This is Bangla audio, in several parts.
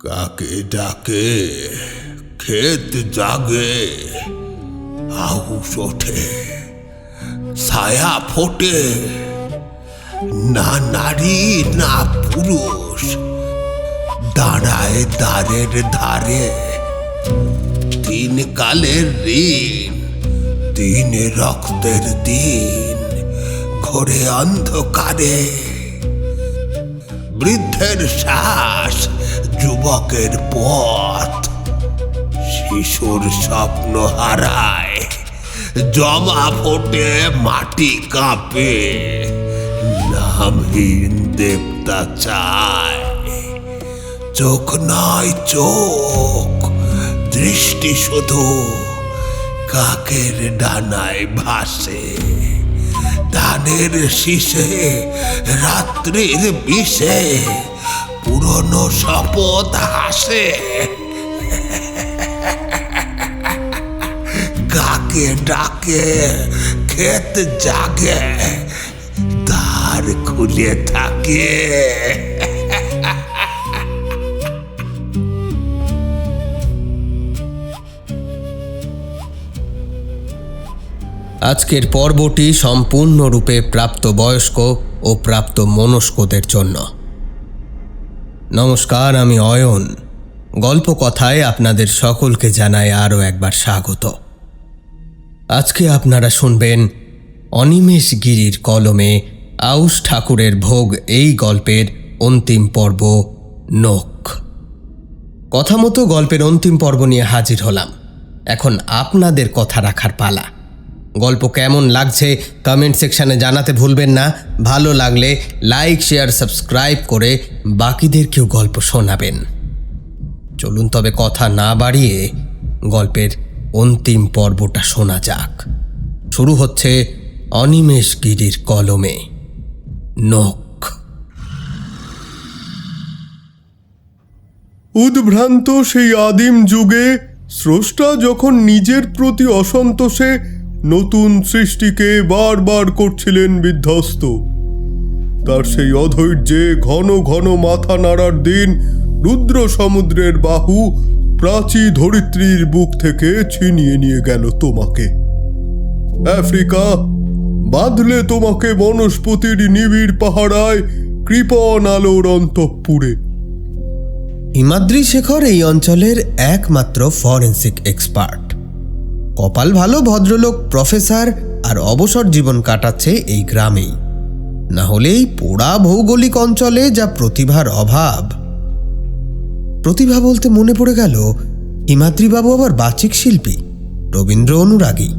কাকে ডাকে ক্ষেত জাগে, আহুস ওঠে, ছায়া ফোটে, না নারী না পুরুষ দাঁড়ায় দ্বারের ধারে। তিন কালের ঋণ, তিন রক্তের দিন, ঘোরে অন্ধকারে। বৃদ্ধের শ্বাস, যুবকের পথ, শিশুর স্বপ্ন হারায়, জমা ফোটে, মাটি কাঁপে, নামহীন দেবতা চায়। চোখ নয় চোখ, দৃষ্টি শুধু কাকের ডানায় ভাসে। ধানের শীষে, রাত্রির বিষে, পুরনো শপথ হাসে। কাকে ডাকে ক্ষেত জাগে, দ্বার খুলে থাকে। আজকের পর্বটি সম্পূর্ণরূপে প্রাপ্তবয়স্ক ও প্রাপ্ত মনস্কদের জন্য। নমস্কার, আমি অয়ন। গল্পকথায় আপনাদের সকলকে জানাই আরও একবার স্বাগত। আজকে আপনারা শুনবেন অনিমেষ গিরির কলমে আউশ ঠাকুরের ভোগ এই গল্পের অন্তিম পর্ব নোখ। কথা মতো গল্পের অন্তিম পর্ব নিয়ে হাজির হলাম। এখন আপনাদের কথা রাখার পালা। গল্প কেমন লাগছে কমেন্ট সেকশানে জানাতে ভুলবেন না। ভালো লাগলে লাইক, শেয়ার, সাবস্ক্রাইব করে বাকিদেরকেও গল্প শোনাবেন। চলুন তবে কথা না বাড়িয়ে গল্পের অন্তিম পর্বটা শোনা যাক। শুরু হচ্ছে অনিমেষ গিরির কলমে নোখ। উদ্ভ্রান্ত সেই আদিম যুগে স্রষ্টা যখন নিজের প্রতি অসন্তোষে নতুন সৃষ্টিকে বারবার করছিলেন বিধ্বস্ত, তার সেই অধৈর্যে ঘন ঘন মাথা নাড়ার দিন রুদ্র সমুদ্রের বাহু প্রাচী ধরিত্রীর বুক থেকে ছিনিয়ে নিয়ে গেল তোমাকে। আফ্রিকা বাঁধলে তোমাকে বনস্পতির নিবিড় পাহারায় কৃপণ আলোর অন্তঃপুরে। হিমাদ্রি শেখর এই অঞ্চলের একমাত্র ফরেন্সিক এক্সপার্ট। কপাল ভালো, ভদ্রলোক প্রফেসর আর অবসর জীবন কাটাচ্ছে এই গ্রামেই। না হলে এই পোড়া ভৌগোলিক অঞ্চলে যা প্রতিভার অভাব। প্রতিভা বলতে মনে পড়ে গেল হিমাদ্রিবাবু আবার বাচিক শিল্পী, রবীন্দ্র অনুরাগী।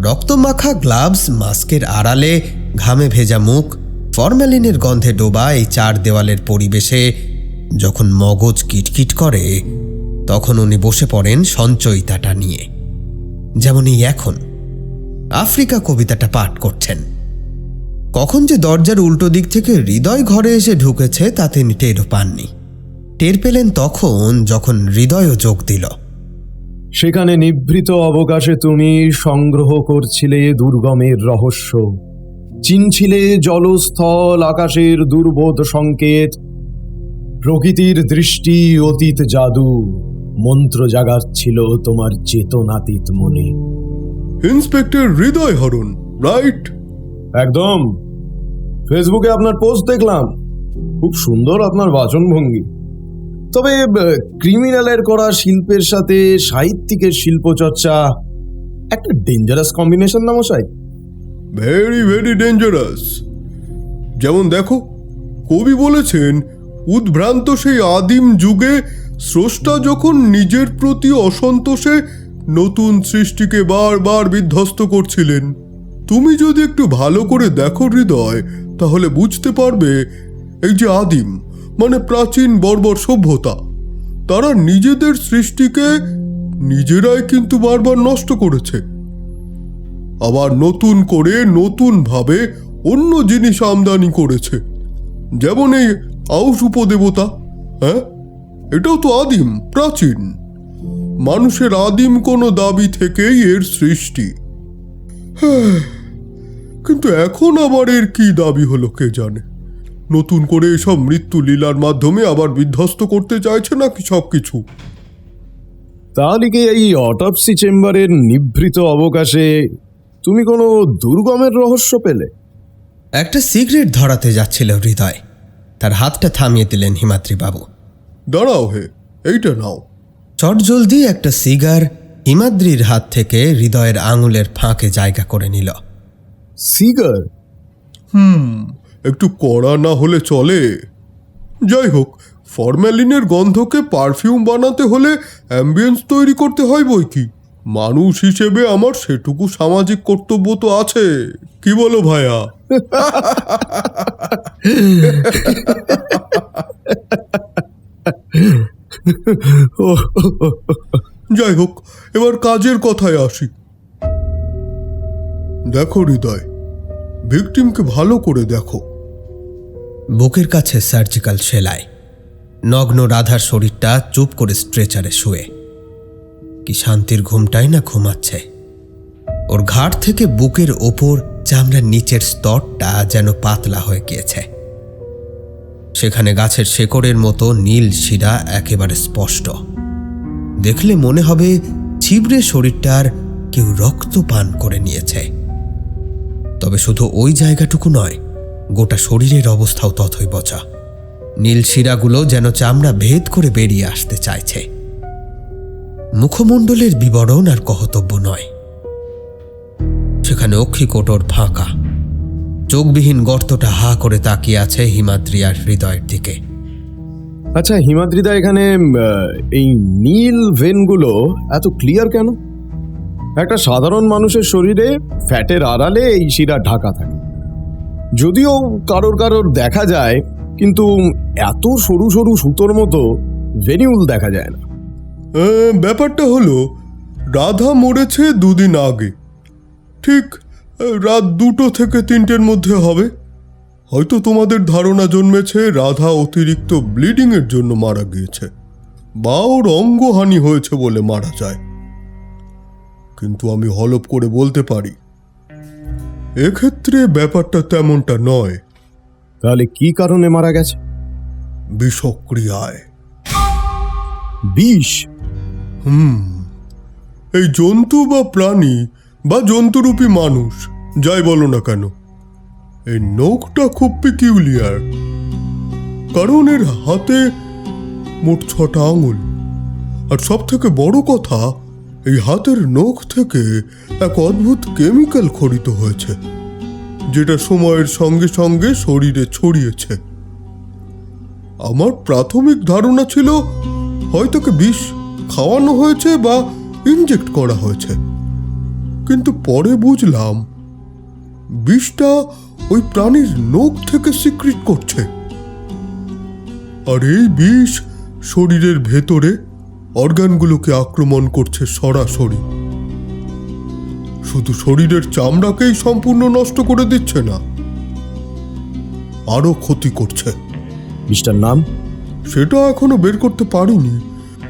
রক্তমাখা গ্লাভস, মাস্কের আড়ালে ঘামে ভেজা মুখ, ফরম্যালিনের গন্ধে ডোবা এই চার দেওয়ালের পরিবেশে যখন মগজ কিটকিট করে, তখন উনি বসে পড়েন সঞ্চয়িতাটা নিয়ে। যেমন এই এখন আফ্রিকা কবিতাটা পাঠ করছেন। কখন যে দরজার উল্টো দিক থেকে হৃদয় ঘরে এসে ঢুকেছে তা তিনি টেরও পাননি। টের পেলেন তখন যখন হৃদয়ও যোগ দিল। সেখানে নিভৃত অবকাশে তুমি সংগ্রহ করছিলে দুর্গমের রহস্য, চিনছিলে জলস্থল আকাশের দুর্বোধ সংকেত, প্রকৃতির দৃষ্টি অতীত জাদু মন্ত্র জাগাচ্ছিল তোমার চেতনাতীত মনে। ইন্সপেক্টর হৃদয় হরণ, রাইট? একদম। ফেসবুকে আপনার পোস্ট দেখলাম, খুব সুন্দর আপনার বাচনভঙ্গি। তবে ক্রিমিনালের করা শিল্পের সাথে সাহিত্যিকের শিল্পচর্চা একটা ডেঞ্জারাস কম্বিনেশন না মশাই? Very very dangerous. যেমন দেখো, কবি বলেছেন উদ্ভ্রান্ত সেই আদিম যুগে স্রষ্টা যখন নিজের প্রতি অসন্তোষে নতুন সৃষ্টিকে বারবার বিধ্বস্ত করছিলেন। তুমি যদি একটু ভালো করে দেখো হৃদয়, তাহলে বুঝতে পারবে এই যে আদিম মানে প্রাচীন বর্বর সভ্যতা, তারা নিজেদের সৃষ্টিকে নিজেরাই কিন্তু বারবার নষ্ট করেছে। আবার নতুন করে নতুনভাবে অন্য জিনিস আমদানি করেছে। যেমন এই আউশ উপদেবতা, হ্যাঁ, এটাও তো আদিম, প্রাচীন। মানুষের আদিম কোনো দাবি থেকেই এর সৃষ্টি। কিন্তু এখন আবার এর কি দাবি হলো কে জানে। নতুন করে এসব মৃত্যু লীলার মাধ্যমে আবার বিধ্বস্ত করতে চাইছে নাকি সব কিছু? তাহলে কি এই অটপসি চেম্বারের নিভৃত অবকাশে তুমি কোনো দুর্গমের রহস্য পেলে? একটা সিগারেট ধরাতে যাচ্ছিল হৃদয়, তার হাতটা থামিয়ে দিলেন হিমাদ্রি বাবু। দাঁড়াও হে, এইটা নাও। চটজলদি একটা সিগার হিমাদ্রির হাত থেকে হৃদয়ের আঙুলের ফাঁকে জায়গা করে নিল। সিগার? একটু কড়া না হলে চলে। যাই হোক, ফরম্যালিনের গন্ধকে পারফিউম বানাতে হলে অ্যাম্বিয়েন্স তৈরি করতে হয় বই কি। মানুষ হিসেবে আমার সেটুকু সামাজিক কর্তব্য তো আছে, কি বলো ভাইয়া? যাই হোক, এবার কাজের কথায় আসি। দেখো হৃদয়, ভিকটিমকে ভালো করে দেখো। বুকের কাছে সার্জিক্যাল সেলাই, নগ্ন রাধার শরীরটা চুপ করে স্ট্রেচারে শুয়ে। কি শান্তির ঘুমটাই না ঘুমাচ্ছে। ওর ঘাড় থেকে বুকের ওপর চামড়ার নিচের স্তরটা যেন পাতলা হয়ে গিয়েছে। সেখানে গাছের শেকড়ের মতো নীল শিরা একেবারে স্পষ্ট। দেখলে মনে হবে ছিবড়ে শরীরটার কেউ রক্ত পান করে নিয়েছে। তবে শুধু ওই জায়গাটুকু নয়, গোটা শরীরের অবস্থাও তথই বচা। নীল শিরাগুলো যেন চামড়া ভেদ করে বেরিয়ে আসতে চাইছে। মুখমণ্ডলের বিবরণ আর কহতব্য নয়। সেখানে অক্ষিকোটর ফাঁকা, চোখবিহীন গর্তটা হা করে তাকিয়ে আছে হিমাদ্রি আর হৃদয়ের দিকে। আচ্ছা হিমাদ্রিদা, এখানে এই নীল ভেনগুলো এত ক্লিয়ার কেন? একটা সাধারণ মানুষের শরীরে ফ্যাটের আড়ালে এই শিরা ঢাকা থাকে, যদিও কারোর কারোর দেখা যায়, কিন্তু এত সরু সরু সুতোর মতো ভেনিউল দেখা যায় না। ব্যাপারটা হলো, রাধা মরেছে 2 দিন আগে, ঠিক রাত 2টো থেকে 3টের মধ্যে হবে। হয়তো তোমাদের ধারণা জন্মেছে রাধা অতিরিক্ত ব্লিডিংয়ের জন্য মারা গিয়েছে, বা ওর অঙ্গহানি হয়েছে বলে মারা যায়। কিন্তু আমি হলপ করে বলতে পারি, এক্ষেত্রে ব্যাপারটা তেমনটা নয়। তাহলে কি কারণে মারা গেছে? বিষক্রিয়ায়। বিষ? এই জন্তু বা প্রাণী বা জন্তুরূপী মানুষ, যাই বলো না কেন, এই নখটা খুব পিকিউলিয়ার। কারণ এর হাতে মোট 6টা আঙুল, আর সব থেকে বড় কথা, এই হাতের নখ থেকে এক অদ্ভুত কেমিক্যাল খরিত হয়েছে, যেটা সময়ের সঙ্গে সঙ্গে শরীরে ছড়িয়েছে। আমার প্রাথমিক ধারণা ছিল হয়তো বিষ খাওয়ানো হয়েছে বা ইনজেক্ট করা হয়েছে, কিন্তু পরে বুঝলাম বিষটা ওই প্রাণীর নখ থেকে সিক্রিট করছে। আর এই বিষ শরীরের ভেতরে অর্গানগুলোকে আক্রমণ করছে সরাসরি। শুধু শরীরের চামড়াকেই সম্পূর্ণ নষ্ট করে দিচ্ছে না, আরো ক্ষতি করছে। বিষটার নাম? সেটা এখনো বের করতে পারিনি,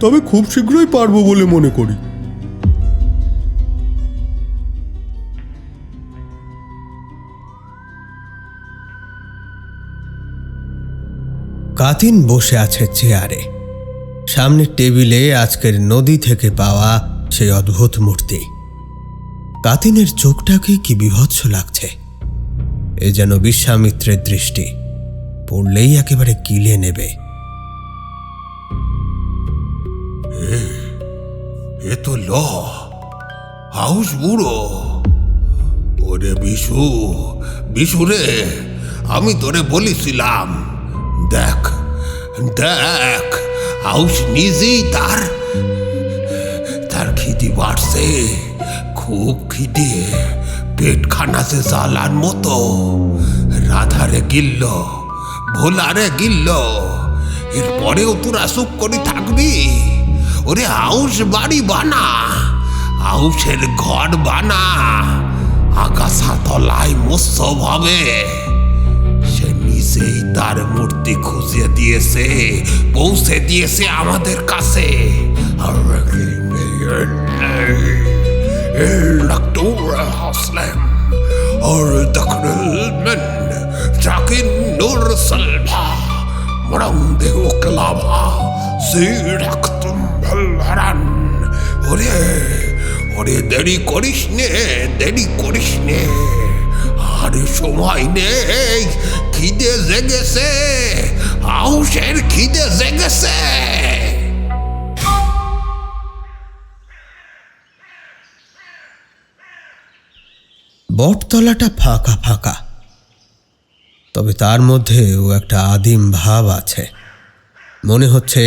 তবে খুব শীঘ্রই পারবো বলে মনে করি। কাতিন বসে আছে চেয়ারে, সামনের টেবিলে আজকের নদী থেকে পাওয়া সেই অদ্ভুত মূর্তি। কাতিনের চোখটাকে কি বিভৎস লাগছে। এ যেন বিশ্বামিত্রের দৃষ্টি, পড়লেই একেবারে গিলে নেবে। এ তো ল হাউস বুড়ো। ওরে বিশু, বিশু রে, আমি তোরে বলেছিলাম, দেখ দেখ, হাউস নিজেই তার খিদে বাড়ছে, খুব খিদে, পেট খানাতে জ্বালার মতো। রাধারে গিলল, ভোলারে গিলল, এরপরেও তোরা চুপ করে থাকবি? ওরে হাউস বাড়ি বানা, হাউসের ঘর বানা, আকাশা তলায় মৎস্য হবে। সে নিজেই তার মূর্তি খুঁজে দিয়েছে, পৌঁছে দিয়েছে আমাদের কাছে। الدكتور أسلم، الدكتور من Trakinur salva, Morandeo clava, Siractum belharan. ওরে দেরি করিস নে, আর সময় নেই, খিদে জেগেছে, আউশের খিদে জেগেছে। বটতলাটা ফাঁকা ফাঁকা, তবে তার মধ্যেও একটা আদিম ভাব আছে। মনে হচ্ছে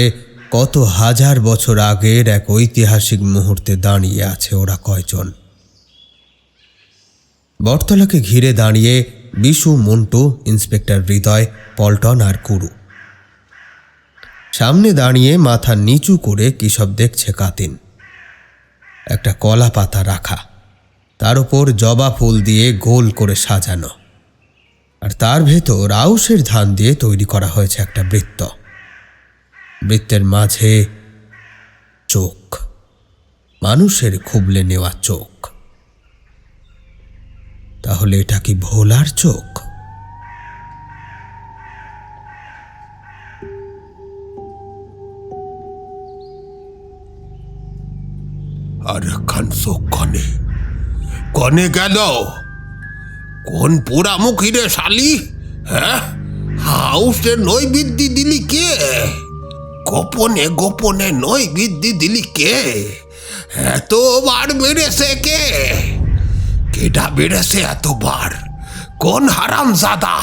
কত হাজার বছর আগের এক ঐতিহাসিক মুহূর্তে দাঁড়িয়ে আছে ওরা কয়জন। বটতলাকে ঘিরে দাঁড়িয়ে বিশু, মন্টু, ইন্সপেক্টর হৃদয়, পল্টন আর কুরু। সামনে দাঁড়িয়ে মাথা নিচু করে কী সব দেখছে কাতিন। একটা কলা পাতা রাখা, তার উপর জবা ফুল দিয়ে গোল করে সাজানো, আর তার ভেতর আউশের ধান দিয়ে তৈরি করা হয়েছে একটা বৃত্ত। বৃত্তের মাঝে চোখ, মানুষের খুবলে নেওয়া চোখ। তাহলে এটা কি ভোলার চোখ? আর খান চোখ কনে গেল? কোন পোড়ামুখী রে শালি? হ্যাঁ, হাউসে নৈবেদ্যি দিলি কে? গোপনে নৈবেদ্যি দিলি কে? এতবার বেড়েছে কে? কেটা বেড়েছে এতবার? কোন হারাম জাদা?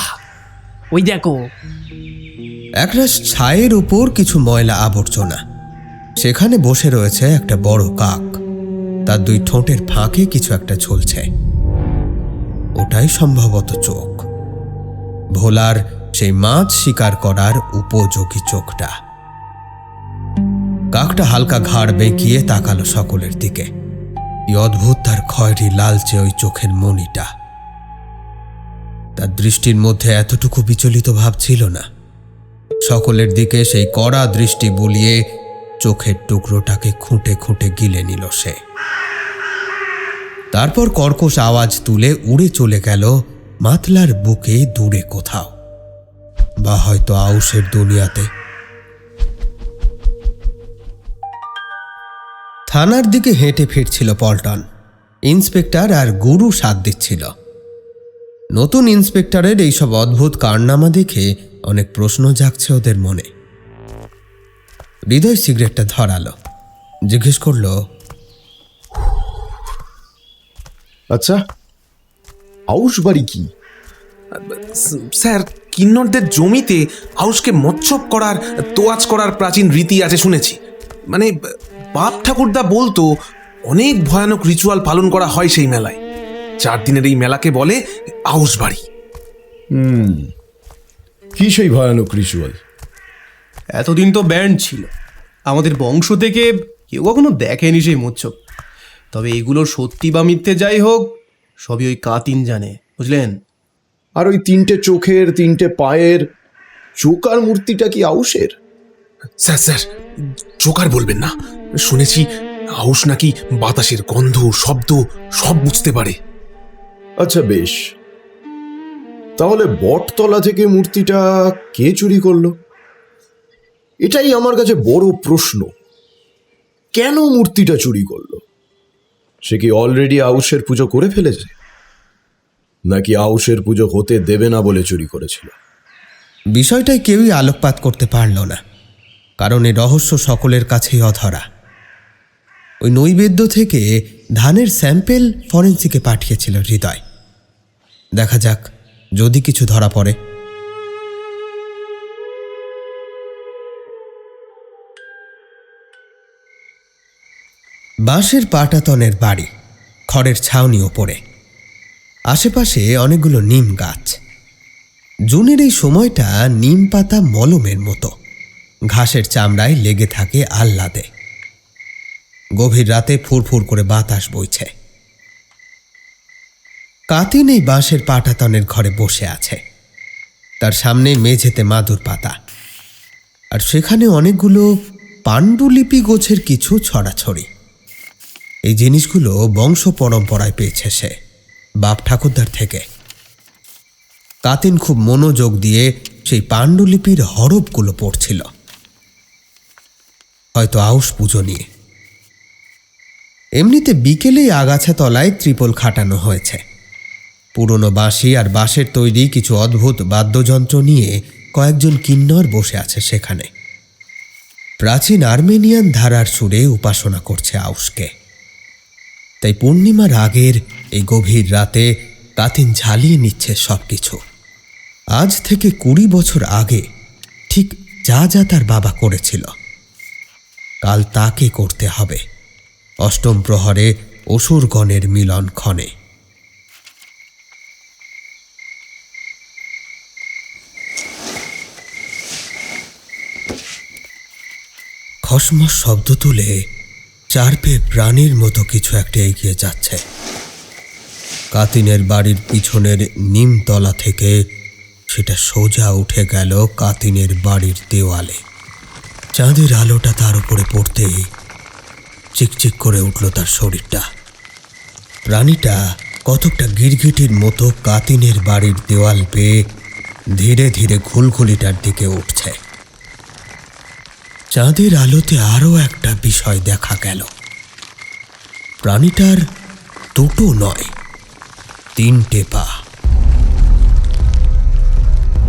ওই দেখো, একরাশ ছায়ের উপর কিছু ময়লা আবর্জনা। সেখানে বসে রয়েছে একটা বড় কাক, তার দুই ঠোঁটের ফাঁকে কিছু একটা ঝুলছে। ওটাই সম্ভবত চোখ, ভোলার সেই মাছ শিকার করার উপযোগী চোখটা। কাকটা হালকা ঘাড় বেঁকিয়ে তাকালো সকলের দিকে। কি অদ্ভুত তার খয়েরি লালচে ওই চোখের মণিটা। তার দৃষ্টির মধ্যে এতটুকু বিচলিত ভাব ছিল না। সকলের দিকে সেই কড়া দৃষ্টি বুলিয়ে চোখের টুকরোটাকে খুঁটে খুঁটে গিলে নিল সে। তারপর কর্কশ আওয়াজ তুলে উড়ে চলে গেল মাতলার বুকে দূরে কোথাও, বা হয়তো আউশের দুনিয়াতে। থানার দিকে হেঁটে ফিরছিল পল্টন। ইন্সপেক্টর আর গুরু সাথ দিচ্ছিল। নতুন ইন্সপেক্টরের এইসব অদ্ভুত কারনামা দেখে অনেক প্রশ্ন জাগছে ওদের মনে। হৃদয় সিগারেটটা ধরালো, জিজ্ঞেস করল, আচ্ছা, আউশ বাড়ি কি? স্যার, কিন্নরদের জমিতে আউশকে মচ্ছব করার, তোয়াজ করার প্রাচীন রীতি আছে শুনেছি। মানে বাপ ঠাকুরদা বলতো অনেক ভয়ানক রিচুয়াল পালন করা হয় সেই মেলায়। 4 দিনের এই মেলাকে বলে আউশ বাড়ি। কি সেই ভয়ানক রিচুয়াল? এতদিন তো ব্যান্ড ছিল, আমাদের বংশ থেকে কেউ কখনো দেখেনি সেই মোচ্ছব। তবে এগুলোর সত্যি বা মিথ্যে যাই হোক, সবই ওই কাতিন জানে, বুঝলেন? আর ওই 3টে চোখের, 3টে পায়ের চোকার মূর্তিটা কি আউশের? স্যার, জোকার বলবেন না। শুনেছি আউশ নাকি বাতাসের গন্ধ, শব্দ সব বুঝতে পারে। আচ্ছা বেশ, তাহলে বটতলা থেকে মূর্তিটা কে চুরি করলো? এটাই আমার কাছে বড় প্রশ্ন। কেন মূর্তিটা চুরি করলো? সে কি অলরেডি আউশের পুজো করে ফেলেছে, নাকি আউশের পুজো হতে দেবে না বলে চুরি করেছিল? বিষয়টাই কেউই আলোকপাত করতে পারল না, কারণ এই রহস্য সকলের কাছেই অধরা। ওই নৈবেদ্য থেকে ধানের স্যাম্পেল ফরেন্সিকে পাঠিয়েছিল হৃদয়। দেখা যাক যদি কিছু ধরা পড়ে। বাঁশের পাটাতনের বাড়ি, খড়ের ছাউনি ওপরে। আশেপাশে অনেকগুলো নিম গাছ। জুনের এই সময়টা নিম পাতা মলমের মতো ঘাসের চামড়ায় লেগে থাকে আহ্লাদে। গভীর রাতে ফুরফুর করে বাতাস বইছে। কাতিন এই বাঁশের পাটাতনের ঘরে বসে আছে। তার সামনে মেঝেতে মাদুর পাতা, আর সেখানে অনেকগুলো পাণ্ডুলিপি গোছের কিছু ছড়াছড়ি। এই জিনিসগুলো বংশ পরম্পরায় পেয়েছে সে বাপ ঠাকুরদার থেকে। কাতিন খুব মনোযোগ দিয়ে সেই পাণ্ডুলিপির হরফগুলো পড়ছিল, হয়তো আউশ পুজো নিয়ে। এমনিতে বিকেলেই আগাছা তলায় ত্রিপল খাটানো হয়েছে। পুরনো বাঁশি আর বাঁশের তৈরি কিছু অদ্ভুত বাদ্যযন্ত্র নিয়ে কয়েকজন কিন্নর বসে আছে সেখানে। প্রাচীন আর্মেনিয়ান ধারার সুরে উপাসনা করছে আউশকে। তাই পূর্ণিমার আগের এই গভীর রাতে কাতিন ঝালিয়ে নিচ্ছে সবকিছু। আজ থেকে 20 বছর আগে ঠিক যা যা তার বাবা করেছিল, কাল তাকে করতে হবে অষ্টম প্রহরে অসুরগণের মিলন ক্ষণে। খসমস শব্দ তুলে চারপে প্রাণীর মতো কিছু একটা এগিয়ে যাচ্ছে। কাতিনের বাড়ির পিছনের নিমতলা থেকে সেটা সোজা উঠে গেল কাতিনের বাড়ির দেওয়ালে। চাঁদের আলোটা তার উপরে পড়তেই চিকচিক করে উঠল তার শরীরটা। প্রাণীটা কতকটা গিরগিটির মতো কাতিনের বাড়ির দেওয়াল পেয়ে ধীরে ধীরে ঘুলঘুলিটার দিকে উঠছে। চাঁদের আলোতে আরও একটা বিষয় দেখা গেল। প্রাণীটার দুটো নয়, 3টে পা।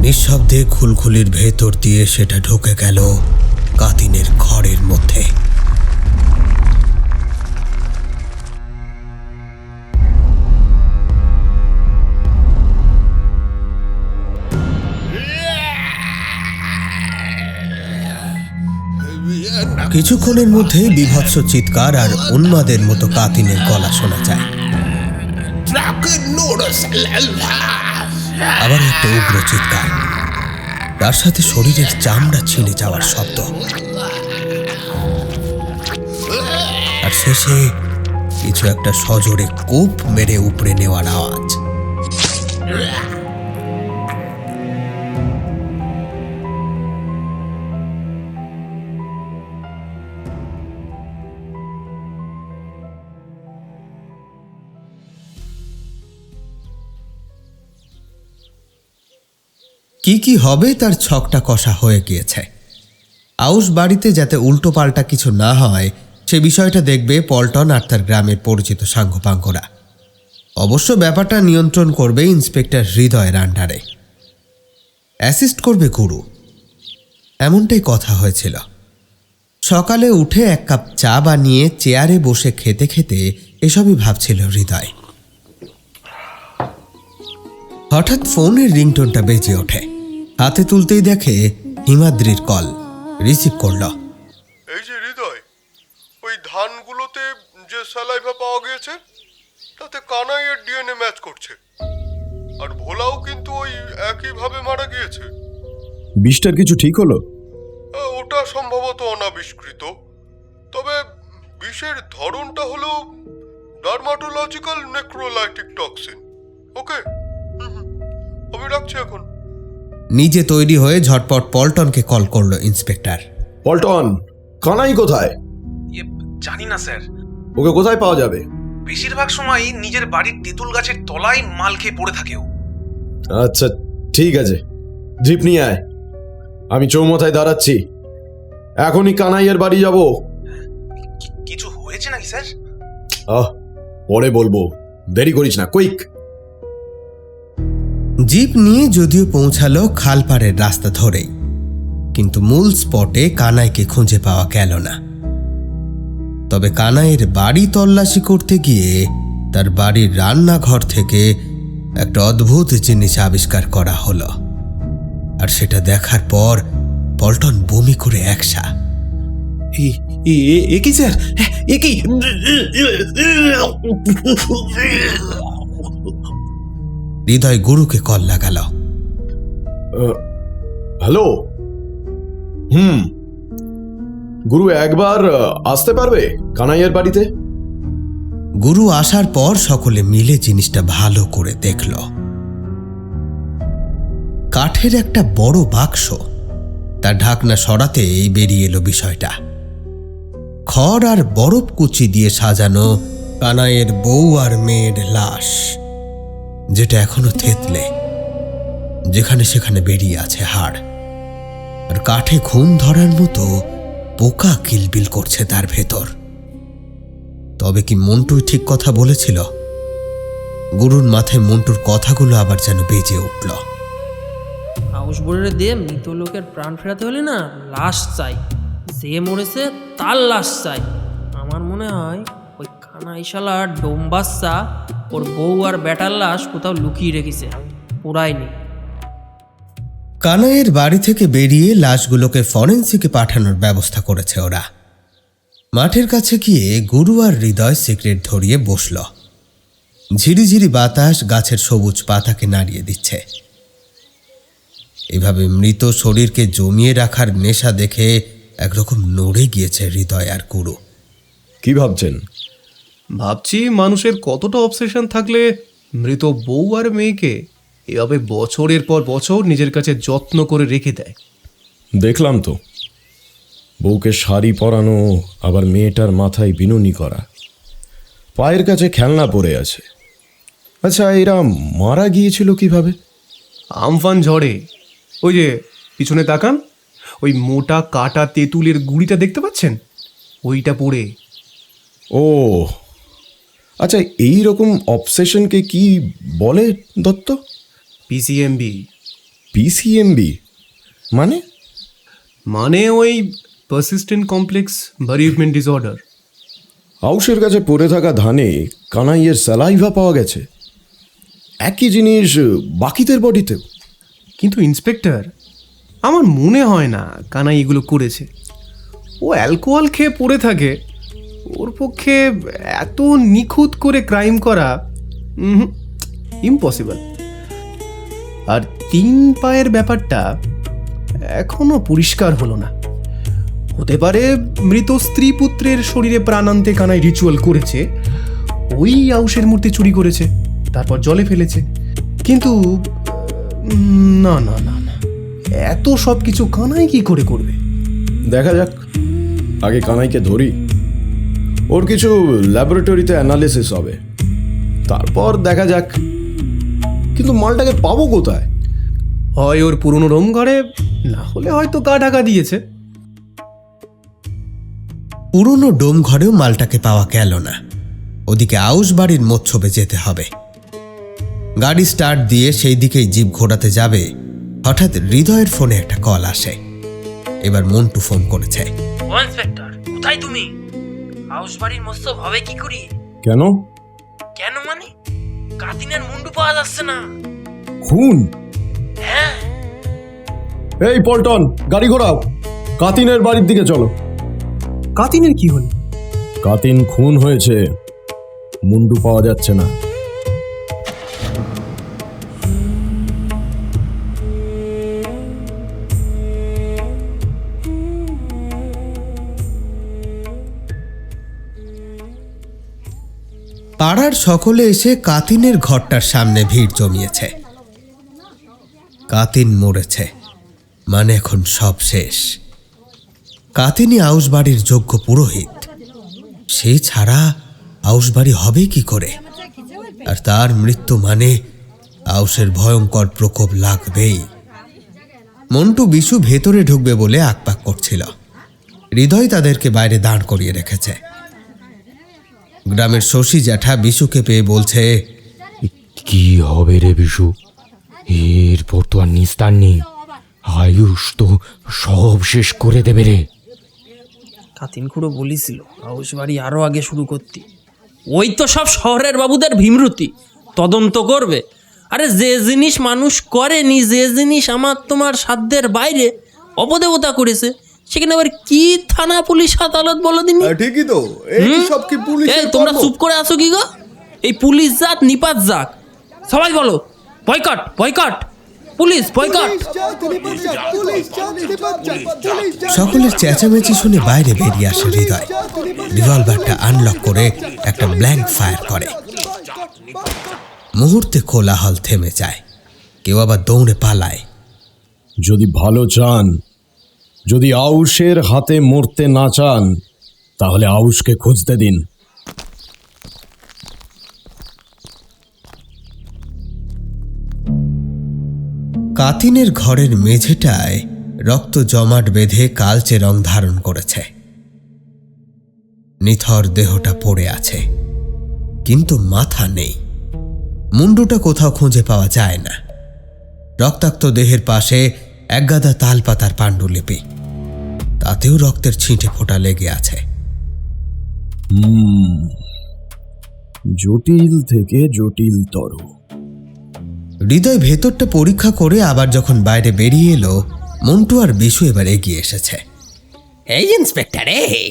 নিঃশব্দে ঘুলঘুলির ভেতর দিয়ে সেটা ঢুকে গেল কাতিনের ঘরের মধ্যে। কিছুক্ষণের মধ্যেই বিভৎস চিৎকার আর উন্মাদের মতো কাতিনের গলা শোনা যায়। আবার একটা উগ্র চিৎকার, তার সাথে শরীরের চামড়া ছিঁড়ে যাওয়ার শব্দ, আর শেষে কিছু একটা সজোরে কোপ মেরে উপড়ে নেওয়ার আওয়াজ। কি কি হবে তার ছকটা কষা হয়ে গিয়েছে। আউশ বাড়িতে যাতে উল্টো পাল্টা কিছু না হয় সে বিষয়টা দেখবে পল্টন আর তার গ্রামের পরিচিত সাঙ্গপাঙ্গরা। অবশ্য ব্যাপারটা নিয়ন্ত্রণ করবে ইন্সপেক্টর হৃদয়ের আন্ডারে, অ্যাসিস্ট করবে গুরু, এমনটাই কথা হয়েছিল। সকালে উঠে 1 কাপ চা বানিয়ে চেয়ারে বসে খেতে খেতে এসবই ভাবছিল হৃদয়। হঠাৎ ফোনের রিংটোনটা বেজে ওঠে। হাতে তুলতেই দেখে হিমাদ্রির কল। রিসিভ করল। এই যে হৃদয়, ওই ধানগুলোতে যে স্যালাইভা পাওয়া গিয়েছে তাতে কানাইয়ের ডিএনএ ম্যাচ করছে, আর ভোলাও কিন্তু ওই একইভাবে মারা গিয়েছে। বিষটার কিছু ঠিক হলো? ওটা সম্ভবত অনাবিষ্কৃত, তবে বিষের ধরনটা হলো ডার্মাটোলজিক্যাল নেক্রোলাইটিক টক্সিন। ওকে, আমি রাখছি এখন। নিজে তৈরি হয়ে ঝটপট পল্টনকে কল করলো ইন্সপেক্টর। পল্টন, কানাই কোথায়? জানি না স্যার, ওকে কোথায় পাওয়া যাবে? বেশিরভাগ সময়ই নিজের বাড়ির তেঁতুল গাছের তলায় মাল খেয়ে পড়ে থাকে ও। আচ্ছা ঠিক আছে, জিপ নিয়ে আয়, আমি চৌমাথায় দাঁড়াচ্ছি। এখনই কানাইয়ের বাড়ি যাব। কিছু হয়েছে নাকি স্যার? পরে বলবো, দেরি করিস না, কুইক। জিপ নিয়ে যদিও পৌঁছালো খালপাড়ের রাস্তা ধরেই, কিন্তু মূল স্পটে কানাইকে খুঁজে পাওয়া গেল না। তবে কানাইয়ের বাড়ি তল্লাশি করতে গিয়ে তার বাড়ির রান্নাঘর থেকে একটা অদ্ভুত জিনিস আবিষ্কার করা হলো, আর সেটা দেখার পর পল্টন বমি করে একসা। এ কি স্যার, এ কি? হৃদয় গুরুকে কল লাগাল। হ্যালো, গুরু একবার আসতে পারবে কানাইয়ের বাড়িতে? গুরু আসার পর সকলে মিলে জিনিসটা ভালো করে দেখল। কাঠের একটা বড় বাক্স, তার ঢাকনা সরাতেই বেরিয়ে এলো বিষয়টা। খড় আর বরফ কুচি দিয়ে সাজানো কানাইয়ের বউ আর মেয়ের লাশ, যেটা এখনো থেতলে। যেখানে সেখানে বেরিয়ে আছে হাড়, আর কাঠে ঘুম ধরার মতো পোকা কিলবিল করছে তার ভেতর। তবে কি মন্টুই ঠিক কথা বলেছিল? গুরুর মাথায় মন্টুর কথাগুলো আবার যেন বেজে উঠল। হাউস বোর্ডে দিয়ে মৃত লোকের প্রাণ ফেরাতে হলে না লাশ চাই, যে মরেছে তার লাশ চাই। আমার মনে হয় ওই কানাইশালার ডোমবাচ্চা ওর বউ আর বেটার লাশ কোথাও লুকিয়ে রেখেছে, পোড়ায়নি। কানাইয়ের বাড়ি থেকে বেরিয়ে লাশগুলোকে ফরেন্সিকে পাঠানোর ব্যবস্থা করেছে ওরা। মাঠের কাছে গিয়ে গুরু আর হৃদয় সিগারেট ধরিয়ে বসল। ঝিরিঝিরি বাতাস গাছের সবুজ পাতাকে নাড়িয়ে দিচ্ছে। এভাবে মৃত শরীরকে জমিয়ে রাখার নেশা দেখে একরকম নড়ে গিয়েছে হৃদয় আর গুরু। কি ভাবছেন? ভাবছি মানুষের কতটা অবসেশন থাকলে মৃত বউ আর মেয়েকে এভাবে বছরের পর বছর নিজের কাছে যত্ন করে রেখে দেয়। দেখলাম তো, বউকে শাড়ি পরানো, আবার মেয়েটার মাথায় বিনুনি করা, পায়ের কাছে খেলনা পড়ে আছে। আচ্ছা, এরা মারা গিয়েছিল কিভাবে? আমফান ঝড়ে। ওই যে পিছনে তাকান, ওই মোটা কাটা তেঁতুলের গুড়িটা দেখতে পাচ্ছেন? ওইটা পড়ে। ও আচ্ছা, এই রকম অবসেশনকে কি বলে দত্ত? পিসিএমবি। পিসিএমবি মানে? মানে ওই পারসিস্টেন্ট কমপ্লেক্স বেরিয়েভমেন্ট ডিসঅর্ডার। আউশের কাছে পড়ে থাকা ধানে কানাইয়ের স্যালাইভা পাওয়া গেছে। একই জিনিস বাকিদের বডিতেও। কিন্তু ইন্সপেক্টর, আমার মনে হয় না কানাই এগুলো করেছে। ও অ্যালকোহল খেয়ে পড়ে থাকে, ওর পক্ষে এত নিখুঁত করে ক্রাইম করা ইম্পসিবল। আর 3 পায়ের ব্যাপারটা এখনো পরিষ্কার হলো না। হতে পারে মৃত স্ত্রী পুত্রের শরীরে প্রাণ আনতে কানাই রিচুয়াল করেছে, ওই আউশের মূর্তি চুরি করেছে, তারপর জলে ফেলেছে। কিন্তু না না না না, এত সব কিছু কানাই কি করে করবে? দেখা যাক, আগে কানাইকে ধরি, ওর কিছু ল্যাবরেটরিতে অ্যানালিসিস হবে, তারপর দেখা যাক। কিন্তু মালটাকে পাবো কোথায়? হয় ওর পুরনো রুম ঘরে, না হলে হয়তো গা ঢাকা দিয়েছে। পুরনো ডোম ঘরেও মালটাকে পাওয়া গেল না। ওদিকে আউশ বাড়ির মোচ্ছবে যেতে হবে। গাড়ি স্টার্ট দিয়ে সেই দিকেই জিপ ঘোরাতে যাবে, হঠাৎ হৃদয়ের ফোনে একটা কল আসে। এবার মন্টু ফোন করেছে। ও ইন্সপেক্টর, কোথায় তুমি? হাউস বাড়ির মস্তব হবে কি করি? কেন? কেন মানে? কাতিনের মুন্ডু পাওয়া যাচ্ছে না। খুন? হ্যাঁ। এই পল্টন, গাড়ি ঘোরাও, কাতিনের বাড়ির দিকে চলো। কাতিনের কি হলো? কাতিন খুন হয়েছে, মুন্ডু পাওয়া যাচ্ছে না। পাড়ার সকলে এসে কাতিনের ঘরটার সামনে ভিড় জমিয়েছে। কাতিন মরেছে, মানে এখন সব শেষ। কাতিনই আউশ বাড়ির যোগ্য পুরোহিত, সে ছাড়া আউশ বাড়ি হবে কি করে? আর তার মৃত্যু মানে আউশের ভয়ঙ্কর প্রকোপ লাগবেই। মন্টু বিশু ভেতরে ঢুকবে বলে আকপাক করছিল। হৃদয় তাদেরকে বাইরে দাঁড় করিয়ে রেখেছে। গ্রামের শশী জ্যাঠা বিশুকে পেয়ে বলছে, কি হবে রে বিশু? এরপর তো আর নিস্তার নেই, আয়ুষ তো সব শেষ করে দেবে রে। কাতিন খুড়ো বলিছিল হাউস বাড়ি আরো আগে শুরু করতে। ওই তো সব শহরের বাবুদের ভীমরতি, তদন্ত করবে। আরে যে জিনিস মানুষ করেনি, যে জিনিস আমার তোমার সাধ্যের বাইরে, অপদেবতা করেছে, সেখানে আবার কি থানা পুলিশ আদালত বলো দিনি? ঠিকই তো, এই সব কি পুলিশ? এই তোমরা চুপ করে আছো কি গো? এই পুলিশ জাত নিপাত যাক, সবাই বলো বয়কট বয়কট, পুলিশ বয়কট। সকলের চেঁচামেচি শুনে বাইরে বেরিয়ে আসে হৃদয়। রিভলভারটা আনলক করে একটা ব্ল্যাঙ্ক ফায়ার করে। মুহূর্তে কোলাহল থেমে যায়, কেউ আবার দৌড়ে পালায়। যদি ভালো চান, যদি আউশের হাতে মরতে না চান, তাহলে আউশকে খুঁজতে দিন। কাতিনের ঘরের মেঝেটায় রক্ত জমাট বেঁধে কালচে রং ধারণ করেছে। নিথর দেহটা পড়ে আছে, কিন্তু মাথা নেই। মুন্ডুটা কোথাও খুঁজে পাওয়া যায় না। রক্তাক্ত দেহের পাশে একগাদা তালপাতার পাণ্ডুলিপি, তাতেও রক্তের ছিটে ফোঁটা লেগে আছে। জটিল থেকে জটিলতর। হৃদয় ভেতরটা পরীক্ষা করে আবার যখন বাইরে বেরিয়ে এলো, মন্টু আর বিশু এবার এগিয়ে এসেছে। এই ইন্সপেক্টর, এই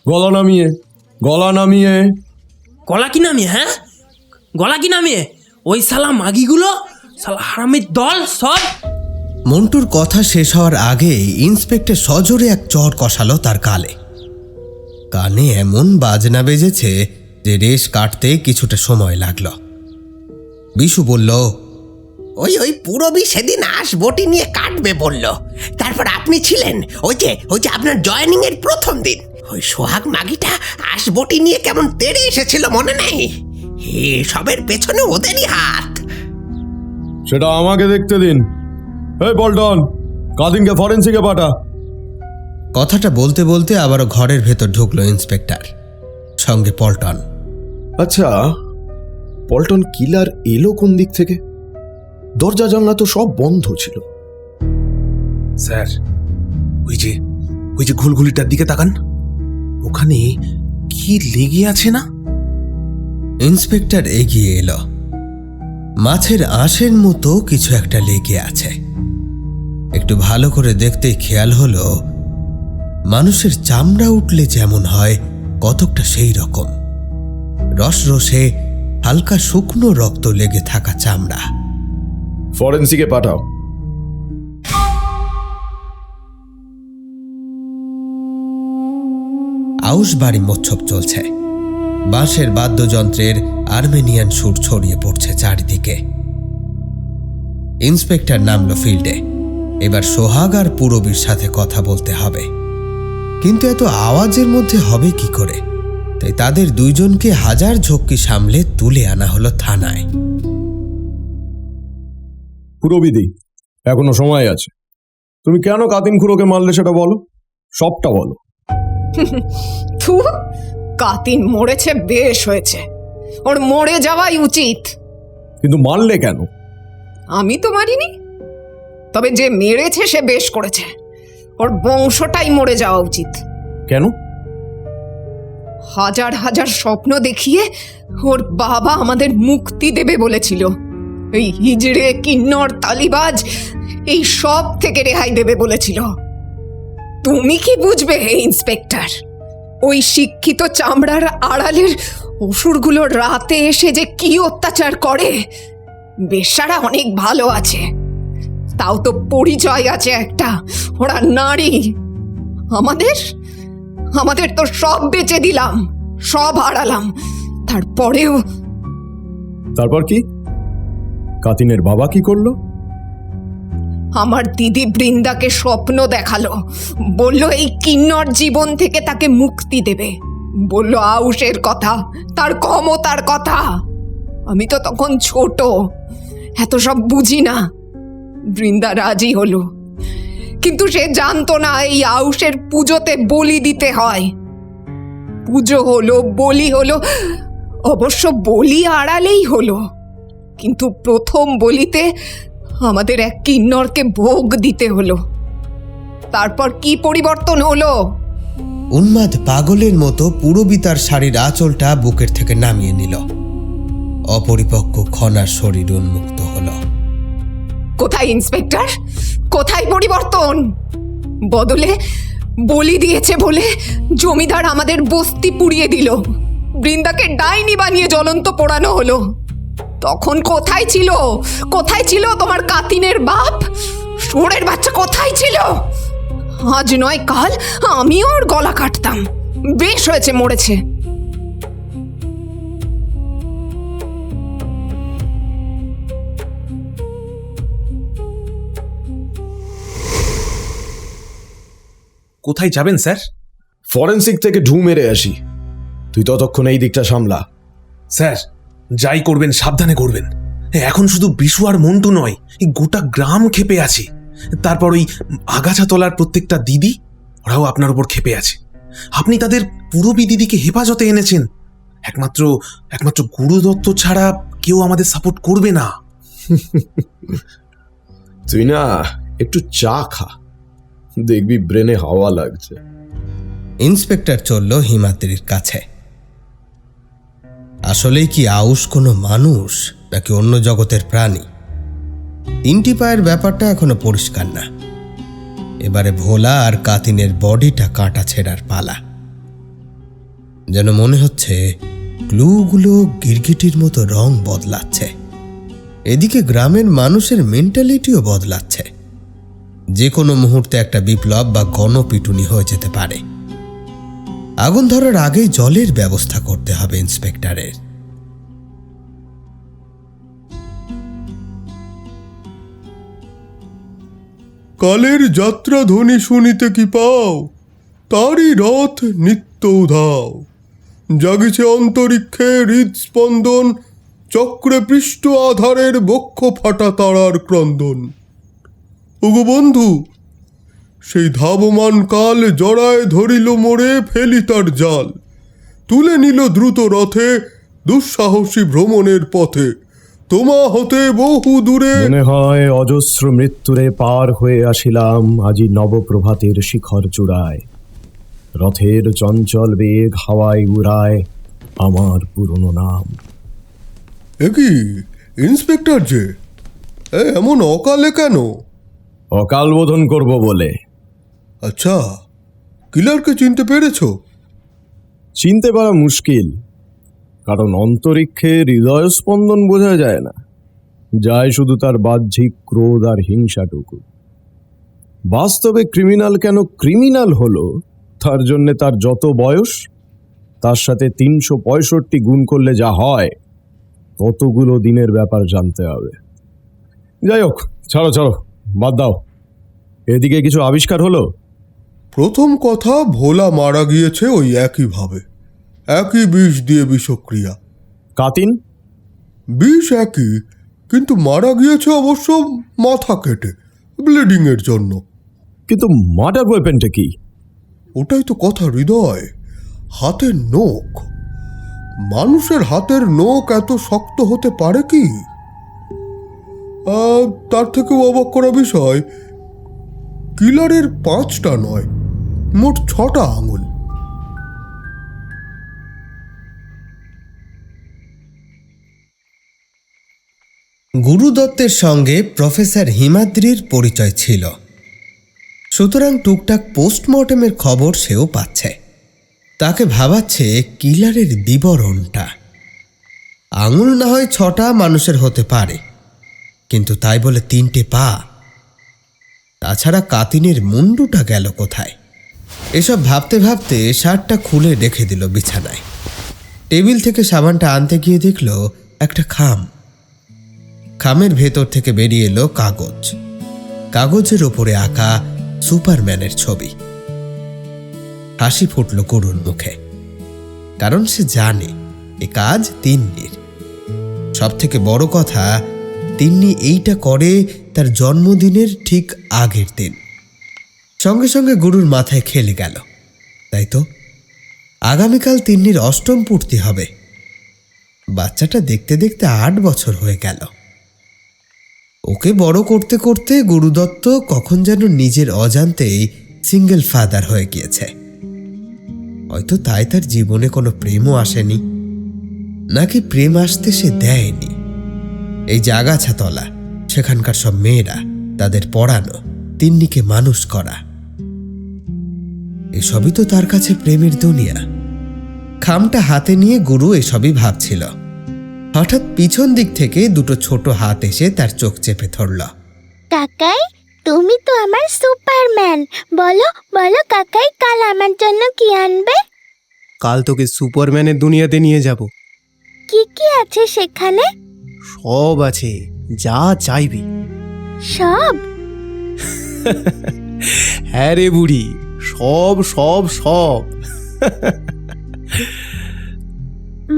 গলা নামিয়ে, গলা নামিয়ে। গলা কি নামিয়ে? হ্যাঁ, গলা কি নামিয়ে? ওই শালা মাগিগুলো, শালা হারামির দল সব। মন্টুর কথা শেষ হওয়ার আগে ইন্সপেক্টর সজোরে এক চড় কষালো তার গালে। কানে এমন বাজনা বেজেছে যে রেশ কাটতে কিছুটা সময় লাগলো। বিশু বলল, ওই পুরবি সেদিন বটি নিয়ে কাটবে বলল, তারপর আপনি ছিলেন ওই যে আপনার জয়েনিং এর প্রথম দিন। ওই সোহাগ মাগিটা বটি নিয়ে কেমন তেড়ে এসেছিল মনে নেই? সবের পেছনে ওদেরই হাত। সেটা আমাকে দেখতে দিন। এই পল্টন, কাদিনকে ফরেন্সিকে পাঠা। কথাটা বলতে বলতে আবারও ঘরের ভেতর ঢুকলো ইন্সপেক্টর, সঙ্গে পল্টন। আচ্ছা, পল্টন কিলার এলো কোন দিক থেকে? দরজা জানলা তো সব বন্ধ ছিল। স্যার, ওই যে ঘুলঘুলিটার দিকে তাকান, ওখানে কি লেগে আছে না? ইন্সপেক্টর এগিয়ে এলো। মাছের আঁশের মতো কিছু একটা লেগে আছে। একটু ভালো করে দেখতে খেয়াল হলো, মানুষের চামড়া উঠলে যেমন হয় কতকটা সেই রকম, রসরসে হালকা শুকনো রক্ত লেগে থাকা চামড়া। ফরেন্সিকে পাঠাও। আউশ বাড়ি মোচ্ছব চলছে। বাঁশের বাদ্যযন্ত্রের আর্মেনিয়ান সুর ছড়িয়ে পড়ছে চারিদিকে। ইন্সপেক্টর নামলো ফিল্ডে। এবার সোহাগ আর পুরবীর সাথে কথা বলতে হবে, কিন্তু এত আওয়াজের মধ্যে হবে কি করে? তাই তাদের দুইজনকে হাজার ঝক্কি সামলে তুলে আনা হলো থানায়। পুরবিদি, এখনো সময় আছে। তুমি কেন কাতিন খুড়োকে মারলে সেটা বলো, সবটা বলো। থু, কাতিন মরেছে বেশ হয়েছে, ওর মরে যাওয়াই উচিত। কিন্তু মারলে কেন? আমি তো মারিনি, তবে যে মেরেছে সে বেশ করেছে। ওর বংশটাই মরে যাওয়া উচিত। কেন? হাজার হাজার স্বপ্ন দেখিয়ে ওর বাবা আমাদের মুক্তি দেবে বলেছিল। এই হিজড়ে, কিন্নর, তালিবাজ এই সব থেকে রেহাই দেবে বলেছিল। তুমি কি বুঝবে ইন্সপেক্টর? ওই শিক্ষিত চামড়ার আড়ালের অসুরগুলো রাতে এসে যে কি অত্যাচার করে। বেশ্যারা অনেক ভালো আছে, তাও তো পরিচয় আছে একটা, ওরা নারী। আমাদের তো সব বেচে দিলাম, সব হারালাম। তারপর কি? কাতিনের বাবা কি করলো? আমার দিদি বৃন্দাকে স্বপ্ন দেখালো, বলল এই কিন্নর জীবন থেকে তাকে মুক্তি দেবে। বলল আউশের কথা, তার ক্ষমতার কথা। আমি তো তখন ছোট, এত সব বুঝি না। বৃন্দা রাজি হলো, কিন্তু সে জানতো না এই আউশের পুজোতে বলি দিতে হয়। পুজো হলো, বলি হলো, অবশ্য বলি আড়ালেই হলো, কিন্তু প্রথম বলিতে আমাদের এক কিন্নরকে ভোগ দিতে হলো। তারপর কি পরিবর্তন হলো? উন্মাদ পাগলের মতো পুরবী তার শাড়ির আঁচলটা বুকের থেকে নামিয়ে নিল। অপরিপক্ক খনার শরীর উন্মুক্ত হলো। কোথায় ইন্সপেক্টর, কোথায় পরিবর্তন? বদলে বলি দিয়েছে বলে জমিদার আমাদের বস্তি পুড়িয়ে দিল, বৃন্দাকে ডাইনি বানিয়ে জ্বলন্ত পোড়ানো হলো। তখন কোথায় ছিল তোমার কাতিনের বাপ? শুয়োরের বাচ্চা কোথায় ছিল? আজ নয় কাল আমিও ওর গলা কাটতাম। বেশ হয়েছে মরেছে। কোথায় যাবেন স্যার? ফরেন্সিক থেকে ঢু মেরে আসি, তুই ততক্ষণ এই দিকটা সামলা। স্যার, যাই করবেন সাবধানে করবেন। এখন শুধু বিশু আর মন্টু নয়, এই গোটা গ্রাম ক্ষেপে আছে। তারপর ওই আগাছাতলার প্রত্যেকটা দিদি, ওরাও আপনার উপর ক্ষেপে আছে। আপনি তাদের পুরবী দিদিকে হেফাজতে এনেছেন। একমাত্র গুরু দত্ত ছাড়া কেউ আমাদের সাপোর্ট করবে না। তুই না একটু চা খা, দেখবি ব্রেনে হাওয়া লাগছে। ইন্সপেক্টর চলল হিমাদ্রির কাছে। আসলেই কি আউশ কোনো মানুষ নাকি অন্য জগতের প্রাণী? 3টি পায়ের ব্যাপারটা এখনো পরিষ্কার না। এবারে ভোলা আর কাতিনের বডিটা কাটা ছেঁড়ার পালা। যেন মনে হচ্ছে ক্লুগুলো গিরগিটির মতো রং বদলাচ্ছে। এদিকে গ্রামের মানুষের মেন্টালিটিও বদলাচ্ছে। যে কোনো মুহূর্তে একটা বিপ্লব বা গণপিটুনি হয়ে যেতে পারে। আগুন ধরার আগেই জলের ব্যবস্থা করতে হবে ইন্সপেক্টরের। কালের যাত্রা ধ্বনি শুনিতে কি পাও, তারই রথ নিত্য উধাও। জাগিছে অন্তরিক্ষে হৃদস্পন্দন, চক্রে পৃষ্ঠ আধারের বক্ষ ফাটা তারার ক্রন্দন। ওগো বন্ধু, সেই ধাবমান কাল জড়ায় ধরিল মোড়ে, ফেলি তার জাল। তুলে নিল দ্রুত রথে দুঃসাহসী ভ্রমণের পথে। তোমা হতে বহু দূরে মনে হয় অজস্র মৃত্যুরে পার হয়ে আসিলাম আজি নবপ্রভাতের শিখর চূড়ায়। রথের চঞ্চল বেগ হাওয়ায় উড়ায় আমার পুরনো নাম। কি ইন্সপেক্টর যে এমন অকালে কেন? অকাল বোধন করব বলে। আচ্ছা, কিলারকে চিনতে পেরেছো? চিনতে পারা মুশকিল, কারণ অন্তরিক্ষে হৃদয় স্পন্দন বোঝা যায় না, যায় শুধু তার বাহ্যিক ক্রোধ আর হিংসাটুকু। বাস্তবে ক্রিমিনাল কেন ক্রিমিনাল হলো, তার জন্যে তার যত বয়স, তার সাথে 365 গুণ করলে যা হয়, ততগুলো দিনের ব্যাপার জানতে হবে। যাই হোক, ছাড়ো বাদ দাও। এদিকে কিছু আবিষ্কার হলো? প্রথম কথা, ভোলা মারা গিয়েছে ওই একইভাবে, একই বিষ দিয়ে বিষক্রিয়া। কাতিন? বিষ একই, কিন্তু মারা গিয়েছে অবশ্য মাথা কেটে, ব্লিডিং এর জন্য। কিন্তু মার্ডার ওয়েপেনটা কি? ওটাই তো কথা হৃদয়, হাতের নখ। মানুষের হাতের নখ এত শক্ত হতে পারে কি? তার থেকেও অবাক করা বিষয়, কিলারের 5টা নয়, মোট 6টা আঙুল। গুরু দত্তের সঙ্গে প্রফেসর হিমাদ্রির পরিচয় ছিল, সুতরাং টুকটাক পোস্টমর্টেমের খবর সেও পাচ্ছে। তাকে ভাবাচ্ছে কিলারের বিবরণটা। আঙুল না হয় 6টা মানুষের হতে পারে, কিন্তু তাই বলে 3টে পা। তাছাড়া কাতিনের মুন্ডুটা গেল কোথায়? এসব ভাবতে ভাবতে শার্টটা খুলে রেখে দিল বিছানায়। টেবিল থেকে সাবানটা আনতে গিয়ে দেখল একটা খাম। খামের ভেতর থেকে বেরিয়ে এলো কাগজ। কাগজের ওপরে আঁকা সুপারম্যানের ছবি। হাসি ফুটল করুণ মুখে, কারণ সে জানে এ কাজ তিন্নির। সব থেকে বড় কথা, তিন্নি এইটা করে তার জন্মদিনের ঠিক আগের দিন। সঙ্গে সঙ্গে গুরুর মাথায় খেলে গেল, তাই তো আগামীকাল তিন্নির 8ম পূর্তি হবে। বাচ্চাটা দেখতে দেখতে 8 বছর হয়ে গেল। ওকে বড় করতে করতে গুরুদত্ত কখন যেন নিজের অজান্তেই সিঙ্গেল ফাদার হয়ে গিয়েছে। হয়তো তাই তার জীবনে কোনো প্রেমও আসেনি, নাকি প্রেম আসতে সে দেয়নি। এই যে আগাছাতলা, সেখানকার সব মেয়েরা, তাদের পড়ানো, তিন্নিকে মানুষ করা, এসবই তো তার কাছে প্রেমের দুনিয়া। খামটা হাতে নিয়ে গুরু এসবই ভাবছিল। হঠাৎ পিছন দিক থেকে 2টো ছোট হাত এসে তার চোখ চেপে ধরল। কাকাই, তুমি তো আমার সুপারম্যান। বলো বলো কাকাই, কাল আমার জন্য কি আনবে? কাল তোকে সুপারম্যানের দুনিয়াতে নিয়ে যাব। কি কি আছে সেখানে? সব আছে, যা চাইবি। সব? হ্যাঁ রে বুড়ি, সব সব সব।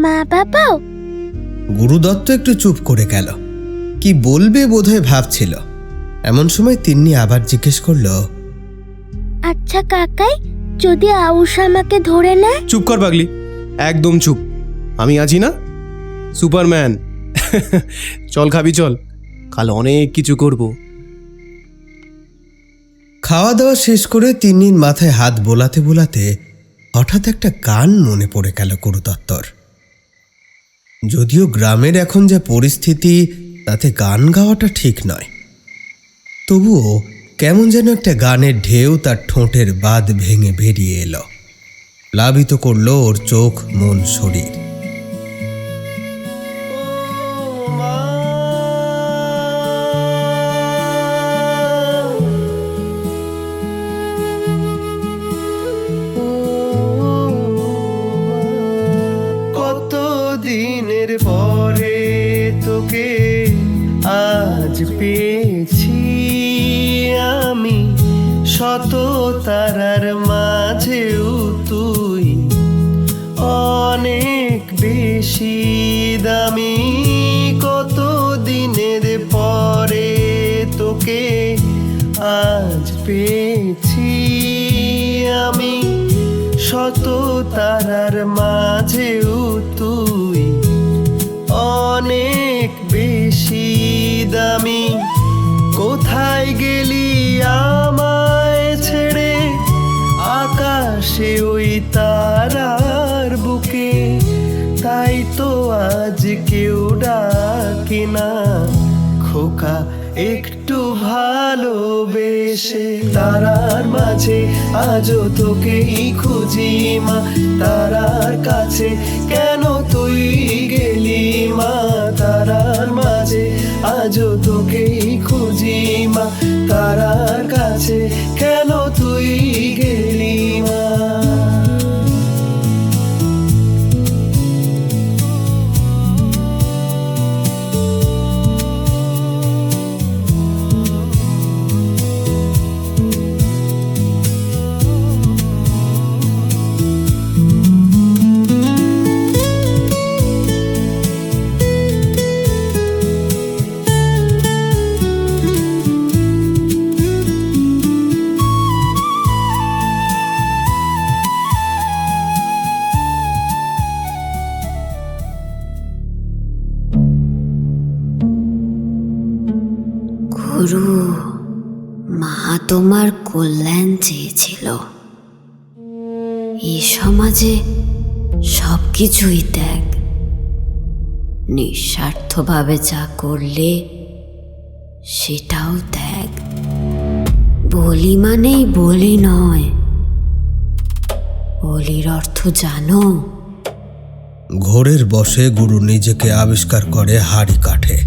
মা বাবাও? গুরুদত্ত একটু চুপ করে গেল। কি বলবে বোধহয় ভাবছিল। এমন সময় তিন্নি আবার জিজ্ঞেস করলো, আচ্ছা কাকাই, যদি আউশ আমাকে ধরে নেয়? চুপ কর পাগলি, একদম চুপ। আমি আছি না, সুপারম্যান। চল খাবি, চল, কাল অনেক কিছু করব। খাওয়া দাওয়া শেষ করে তিন্নির মাথায় হাত বোলাতে বোলাতে হঠাৎ একটা গান মনে পড়ে গেল গুরুদত্তর। যদিও গ্রামের এখন যা পরিস্থিতি, তাতে গান গাওয়াটা ঠিক নয়, তবুও কেমন যেন একটা গানের ঢেউ তার ঠোঁটের বাঁধ ভেঙে বেরিয়ে এলো, প্লাবিত করলো ওর চোখ, মন, শরীর। কত দিনের পরে তোকে আজ পেয়েছি আমি, শত তারার মাঝেও তুই অনেক বেশি দামি। কত দিনের পরে তোকে আজ পেয়েছি আমি, শত তারার মাঝেও তুই অনেক বেশি দামি। কোথায় গেলি আমায় ছেড়ে, আকাশে ওই তারার বুকে, তাই তো আজ কেউ ডাকে না খোকা একটু ভালোবেসে। তারার মাঝে আজও তোকেই খুঁজি মা, তারার কাছে কেন তুই গেলি মা? তারার মাঝে আজও তোকেই খুঁজি মা, তারার কাছে কেন তুই গেলি মা? গুরু, মা তোমার কল্যাণ চেয়েছিল। এই সমাজে সব কিছুই ত্যাগ, নিঃস্বার্থভাবে যা করলে সেটাও ত্যাগ। বলি মানেই বলি নয়, বলির অর্থ জানো? ঘোরের বশে গুরু নিজেকে আবিষ্কার করে হাড়ি কাঠে।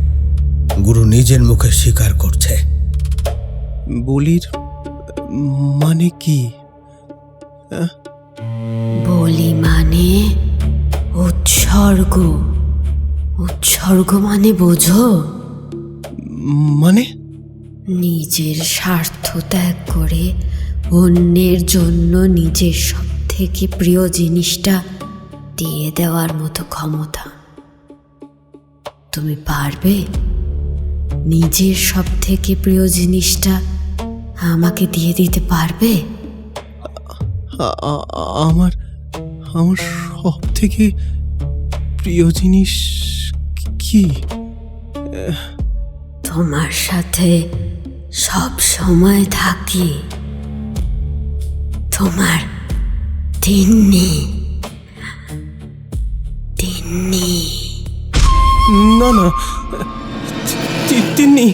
গুরু নিজের মুখে স্বীকার করছে। বলির মানে কি? বলি মানে উৎসর্গ। উৎসর্গ মানে বোঝো? মানে নিজের স্বার্থ ত্যাগ করে অন্যের জন্য নিজের সব থেকে প্রিয় জিনিসটা দিয়ে দেওয়ার মতো ক্ষমতা। তুমি পারবে নিজের সব থেকে প্রিয় জিনিসটা আমাকে দিয়ে দিতে পারবে? আমার আমার সব থেকে প্রিয় জিনিস কি? তোমার সাথে সব সময় থাকি, তোমার তিন্নি। তিন্নি না না, তিন্নি,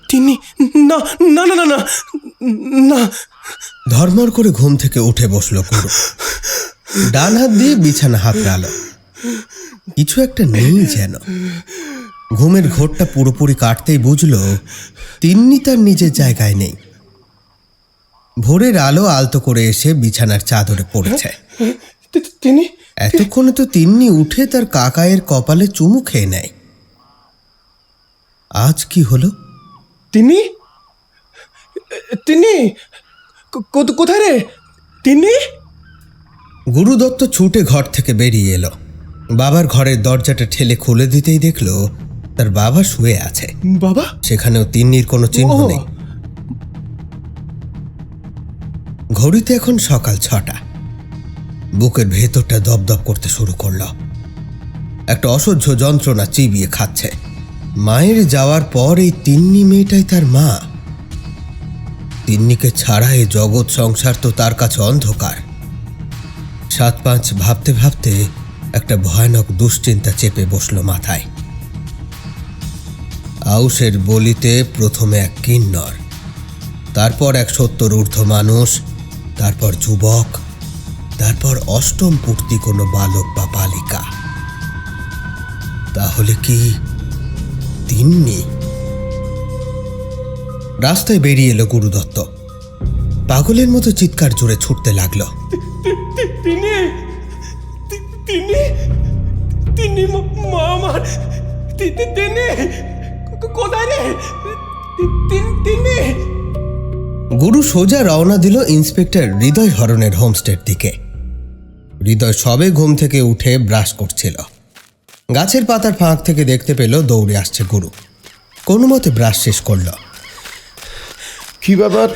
তিন্নি, না না না না না। ধর্মর করে ঘুম থেকে উঠে বসলো গুরু। ডান হাত দিয়ে বিছানা হাতড়ালো। কিছু একটা নেই যেন। ঘুমের ঘোরটা পুরোপুরি কাটতেই বুঝলো তিন্নি তার নিজের জায়গায় নেই। ভোরের আলো আলতো করে এসে বিছানার চাদরে পড়েছে। তিন্নি, এতক্ষণে তো তিন্নি উঠে তার কাকায়ের কপালে চুমু খেয়ে নেয়। আজ কি হলো? তিন্নি, তিন্নি, কোথায় রে তিন্নি? গুরুদত্ত ছুটে ঘর থেকে বেরিয়ে এলো। বাবার ঘরের দরজাটা ঠেলে খুলে দিতেই দেখলো তার বাবা শুয়ে আছে। বাবা? সেখানেও তিন্নির কোনো চিহ্ন নেই। ঘড়িতে এখন সকাল 6টা। বুকের ভেতরটা দপদপ করতে শুরু করলো। একটা অসহ্য যন্ত্রণা চিবিয়ে খাচ্ছে। মায়ের যাওয়ার পর এই তিন্নি মেয়েটাই তার মা। তিন্নিকে ছাড়া এই জগৎ সংসার তো তার কাছে অন্ধকার। 7-5 ভাবতে ভাবতে একটা ভয়ানক দুশ্চিন্তা চেপে বসলো মাথায়। আউশের বলিতে প্রথমে এক কিন্নর, তারপর এক 70 ঊর্ধ্ব মানুষ, তারপর যুবক, তারপর অষ্টম পূর্তি কোনো বালক বা বালিকা। তাহলে কি তিন্নি? রাস্তায় বেরিয়ে এলো গুরুদত্ত। পাগলের মতো চিৎকার জোরে ছুটতে লাগলো। গুরু সোজা রওনা দিল ইন্সপেক্টর হৃদয় হরণের হোমস্টের দিকে। হৃদয় সবে ঘুম থেকে উঠে ব্রাশ করছিল। গাছের পাতার ফাঁক থেকে দেখতে পেল দৌড়ে আসছে গুরু। কোনো মতে ব্রাশ শেষ করল। কি ব্যাপার,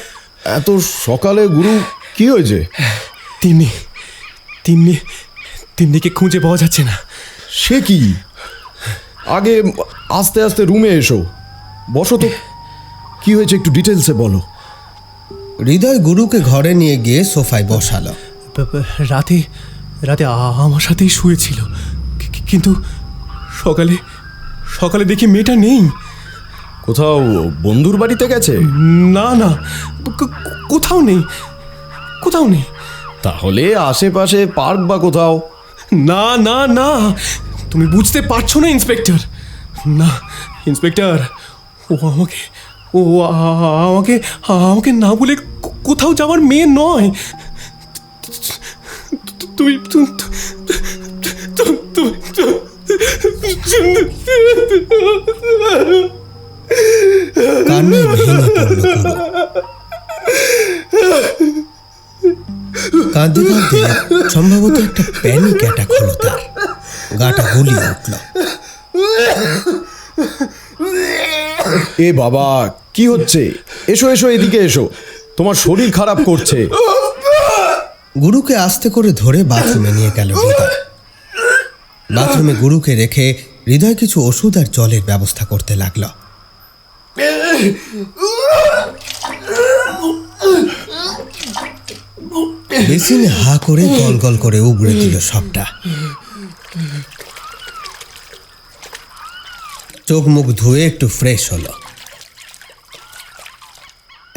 এত সকালে গুরু? কি হয়েছে? তিন্নিকে খুঁজে পাওয়া যাচ্ছে না। সে কি? আগে আস্তে আস্তে রুমে এসো, বসো তো। কি হয়েছে একটু ডিটেলসে বলো। হৃদয় গুরুকে ঘরে নিয়ে গিয়ে সোফায় বসালো। রাতে আমার সাথেই শুয়েছিল, কিন্তু সকালে দেখি মেয়েটা নেই। কোথাও বন্ধুর বাড়িতে গেছে? না, কোথাও নেই। তাহলে আশেপাশে পার্ক বা কোথাও? না, তুমি বুঝতে পারছো না ইন্সপেক্টর। না ইন্সপেক্টর, ও আমাকে না বলে কোথাও যাওয়ার মেয়ে নয়। তুমি কান্নায় ভেঙে পড়ল গুরু। কাঁদতে কাঁদতে সম্ভবত একটা প্যানিক অ্যাটাক হলো তার। গাটা গুলিয়ে উঠল। এ বাবা, কি হচ্ছে? এসো এদিকে এসো, তোমার শরীর খারাপ করছে। গুরুকে আস্তে করে ধরে বাথরুমে নিয়ে গেল হৃদয়। বাথরুমে গুরুকে রেখে হৃদয় কিছু ওষুধ আর জলের ব্যবস্থা করতে লাগলো। বেসিনে হা করে গল করে উগড়ে দিল সবটা। চোখ মুখ ধুয়ে একটু ফ্রেশ হলো।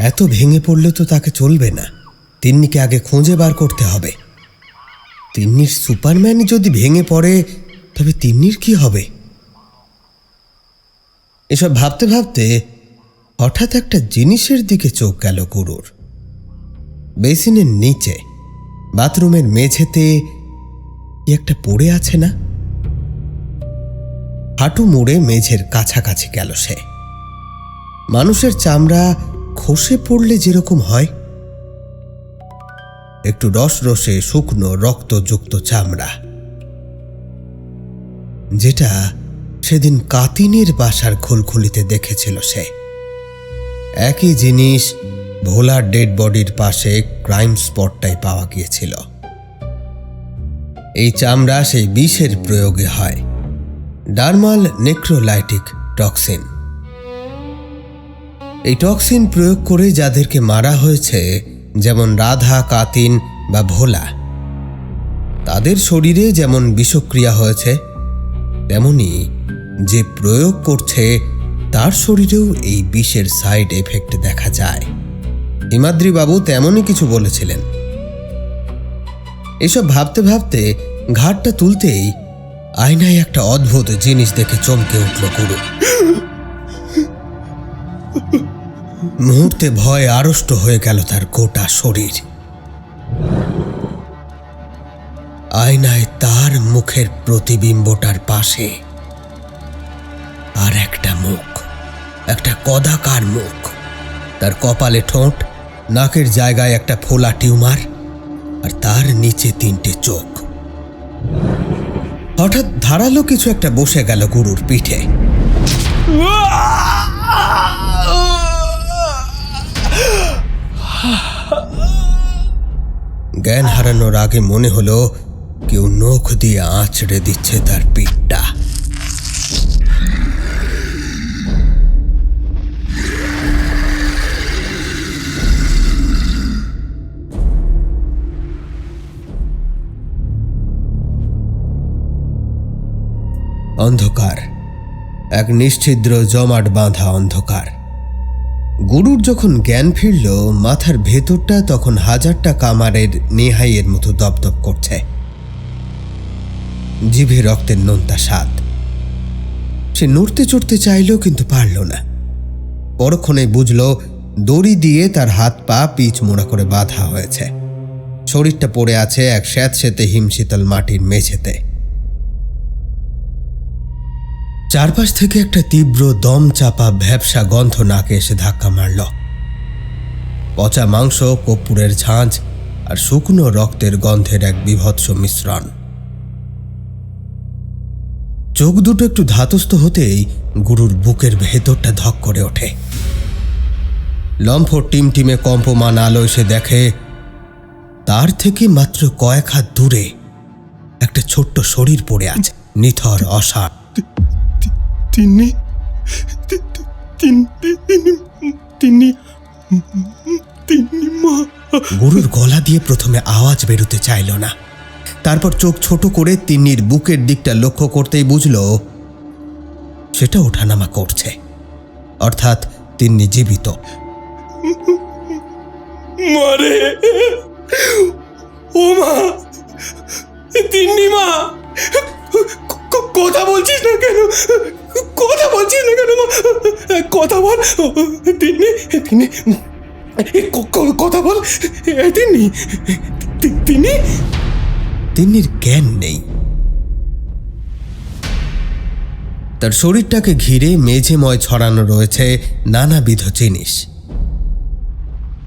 এত ভেঙে পড়লে তো তাকে চলবে না। তিন্নিকে আগে খুঁজে বার করতে হবে। তিন্নির সুপারম্যান যদি ভেঙে পড়ে তবে তিন্নির কি হবে? এসব ভাবতে ভাবতে হঠাৎ একটা জিনিসের দিকে চোখ গেল গুরুর। বেসিনের নিচে বাথরুমের মেঝেতে একটা পড়ে আছে না? হাঁটু মুড়ে মেঝের কাছাকাছি গেল সে। মানুষের চামড়া খসে পড়লে যেরকম হয়, একটু রসে শুকনো রক্তযুক্ত চামড়া, যেটা সেদিন কাতিনের বাসার খোলখুলিতে দেখেছিল সে। একই জিনিস ভোলার ডেড বডির পাশে ক্রাইম স্পটটাই পাওয়া গিয়েছিল। এই চামড়া সেই বিষের প্রয়োগে হয়, ডার্মাল নেক্রোলাইটিক টক্সিন। এই টক্সিন প্রয়োগ করে যাদেরকে মারা হয়েছে, যেমন রাধা, কাতিন বা ভোলা, তাদের শরীরে যেমন বিষক্রিয়া হয়েছে, তেমনি যে প্রয়োগ করছে তার শরীরেও এই বিষের সাইড এফেক্ট দেখা যায়। হিমাদ্রি বাবু তেমনই কিছু বলেছিলেন। এসব ভাবতে ভাবতে ঘাটটা তুলতেই আয়নায় একটা অদ্ভুত জিনিস দেখে চমকে উঠল গুরু। মুহূর্তে ভয় আড়ষ্ট হয়ে গেল তার গোটা শরীর। আয়নায় তার মুখের প্রতিবিম্বটার পাশে আর একটা মুখ, একটা কদাকার মুখ। তার কপালে ঠোঁট, নাকের জায়গায় একটা ফোলা টিউমার, আর তার নিচে 3টে চোখ। হঠাৎ ধারালো কিছু একটা বসে গেল গুরুর পিঠে। জ্ঞান হারানোর আগে মনে হলো কেউ নখ দিয়ে আঁচড়ে দিচ্ছে তার পিঠটা। অন্ধকার, এক নিশ্ছিদ্র জমাট বাঁধা অন্ধকার। গুরুর যখন জ্ঞান ফিরল, মাথার ভেতরটা তখন হাজারটা কামারের নেহাইয়ের মতো দপদপ করছে। জিভে রক্তের নোনতা স্বাদ। সে নড়তে চড়তে চাইল, কিন্তু পারল না। পরক্ষণে বুঝল দড়ি দিয়ে তার হাত পা পিচ মোড়া করে বাঁধা হয়েছে। শরীরটা পড়ে আছে এক স্যাঁতসেঁতে হিমশীতল মাটির মেঝেতে। চারপাশ থেকে একটা তীব্র দম চাপা ভ্যাপসা গন্ধ নাকে এসে ধাক্কা মারল। পচা মাংস, কর্পূরের ঝাঁঝ আর শুকনো রক্তের গন্ধের এক বীভৎস মিশ্রণ। চোখ দুটো একটু ধাতস্থ হতেই গুরুর বুকের ভেতরটা ধক করে ওঠে। লম্ফ টিমটিমে কম্পমান আলো এসে দেখে তার থেকে মাত্র কয়েক হাত দূরে একটা ছোট্ট শরীর পড়ে আছে, নিথর, অসাড়। তিনি মা। গুরুর গলা দিয়ে প্রথমে আওয়াজ বেরোতে চাইল না। তারপর চোখ ছোট করে তিন্নির বুকের দিকটা লক্ষ্য করতেই বুঝল সেটা ওঠানামা করছে, অর্থাৎ তিন্নি জীবিত। মারে, ও মা, তিন্নি মা, কথা বলছিস না কেন? কথা বলছিস না কেন মা? কথা বল তিন্নি, তিন্নি, কথা বল তিন্নি, তিন্নি। তিন্নির জ্ঞান নেই। তার শরীরটাকে ঘিরে মেঝেময় ছড়ানো রয়েছে নানাবিধ জিনিস।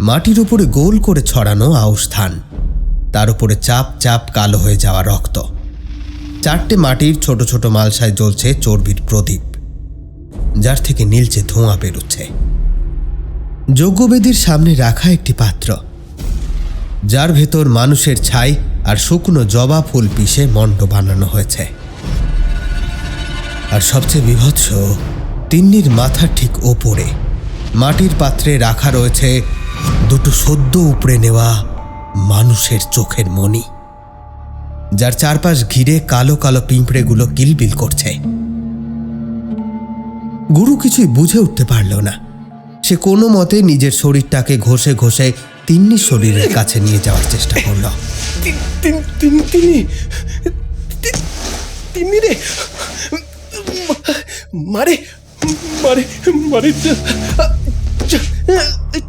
মাটির উপরে গোল করে ছড়ানো আউশ ধান, তার উপরে চাপ চাপ কালো হয়ে যাওয়া রক্ত। চারটে মাটির ছোট ছোট মালসায় জ্বলছে চর্বির প্রদীপ, যার থেকে নীলচে ধোঁয়া বেরোচ্ছে। যজ্ঞবেদীর সামনে রাখা একটি পাত্র, যার ভেতর মানুষের ছাই আর শুকনো জবা ফুল পিষে মণ্ড বানানো হয়েছে। আর সবচেয়ে বীভৎস, তিন্নির মাথার ঠিক ওপরে মাটির পাত্রে রাখা রয়েছে দুটো সদ্য উপড়ে নেওয়া মানুষের চোখের মণি, যার চারপাশ ঘিরে কালো কালো পিঁপড়েগুলো কিলবিল করছে। গুরু কিছুই বুঝে উঠতে পারল না। সে কোনো মতে নিজের শরীরটাকে ঘষে ঘষে তিন্নির শরীরের কাছে নিয়ে যাওয়ার চেষ্টা করল। তিন্নি রে, মারে মারে মারে,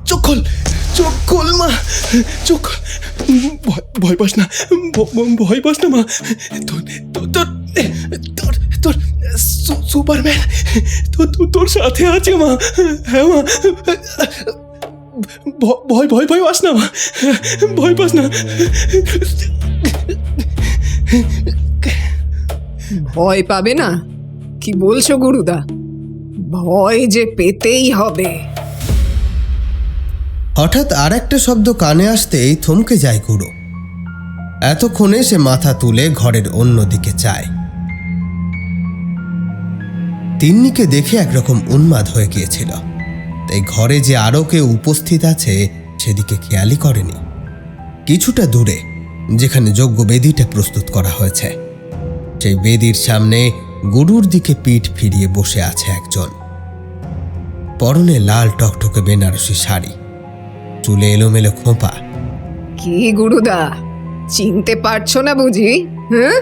চোখ খোল, চোখ খোল মা, চোখ খোল। ভয় পাস না, ভয় পাস না মা। তোর সুপারম্যান তোর সাথে আছে মা। হ্যাঁ মা, ভয় ভয় ভয় পাস না মা, ভয় পাস না। ভয় পাবে না? কি বলছো গুরুদা? ভয় যে পেতেই হবে। হঠাৎ আর একটা শব্দ কানে আসতেই থমকে যায় গুরু। এতক্ষণে সে মাথা তুলে ঘরের অন্য দিকে চায়। তিন্নিকে দেখে একরকম উন্মাদ হয়ে গিয়েছিল, তাই ঘরে যে আরও কেউ উপস্থিত আছে সেদিকে খেয়ালই করেনি। কিছুটা দূরে, যেখানে যজ্ঞ বেদিটা প্রস্তুত করা হয়েছে, সেই বেদির সামনে গুরুর দিকে পিঠ ফিরিয়ে বসে আছে একজন। পরনে লাল টকটকে বেনারসি শাড়ি, চুলে এলোমেলো খোঁপা। কি গুরুদা, চিনতে পারছো না বুঝি? হ্যাঁ,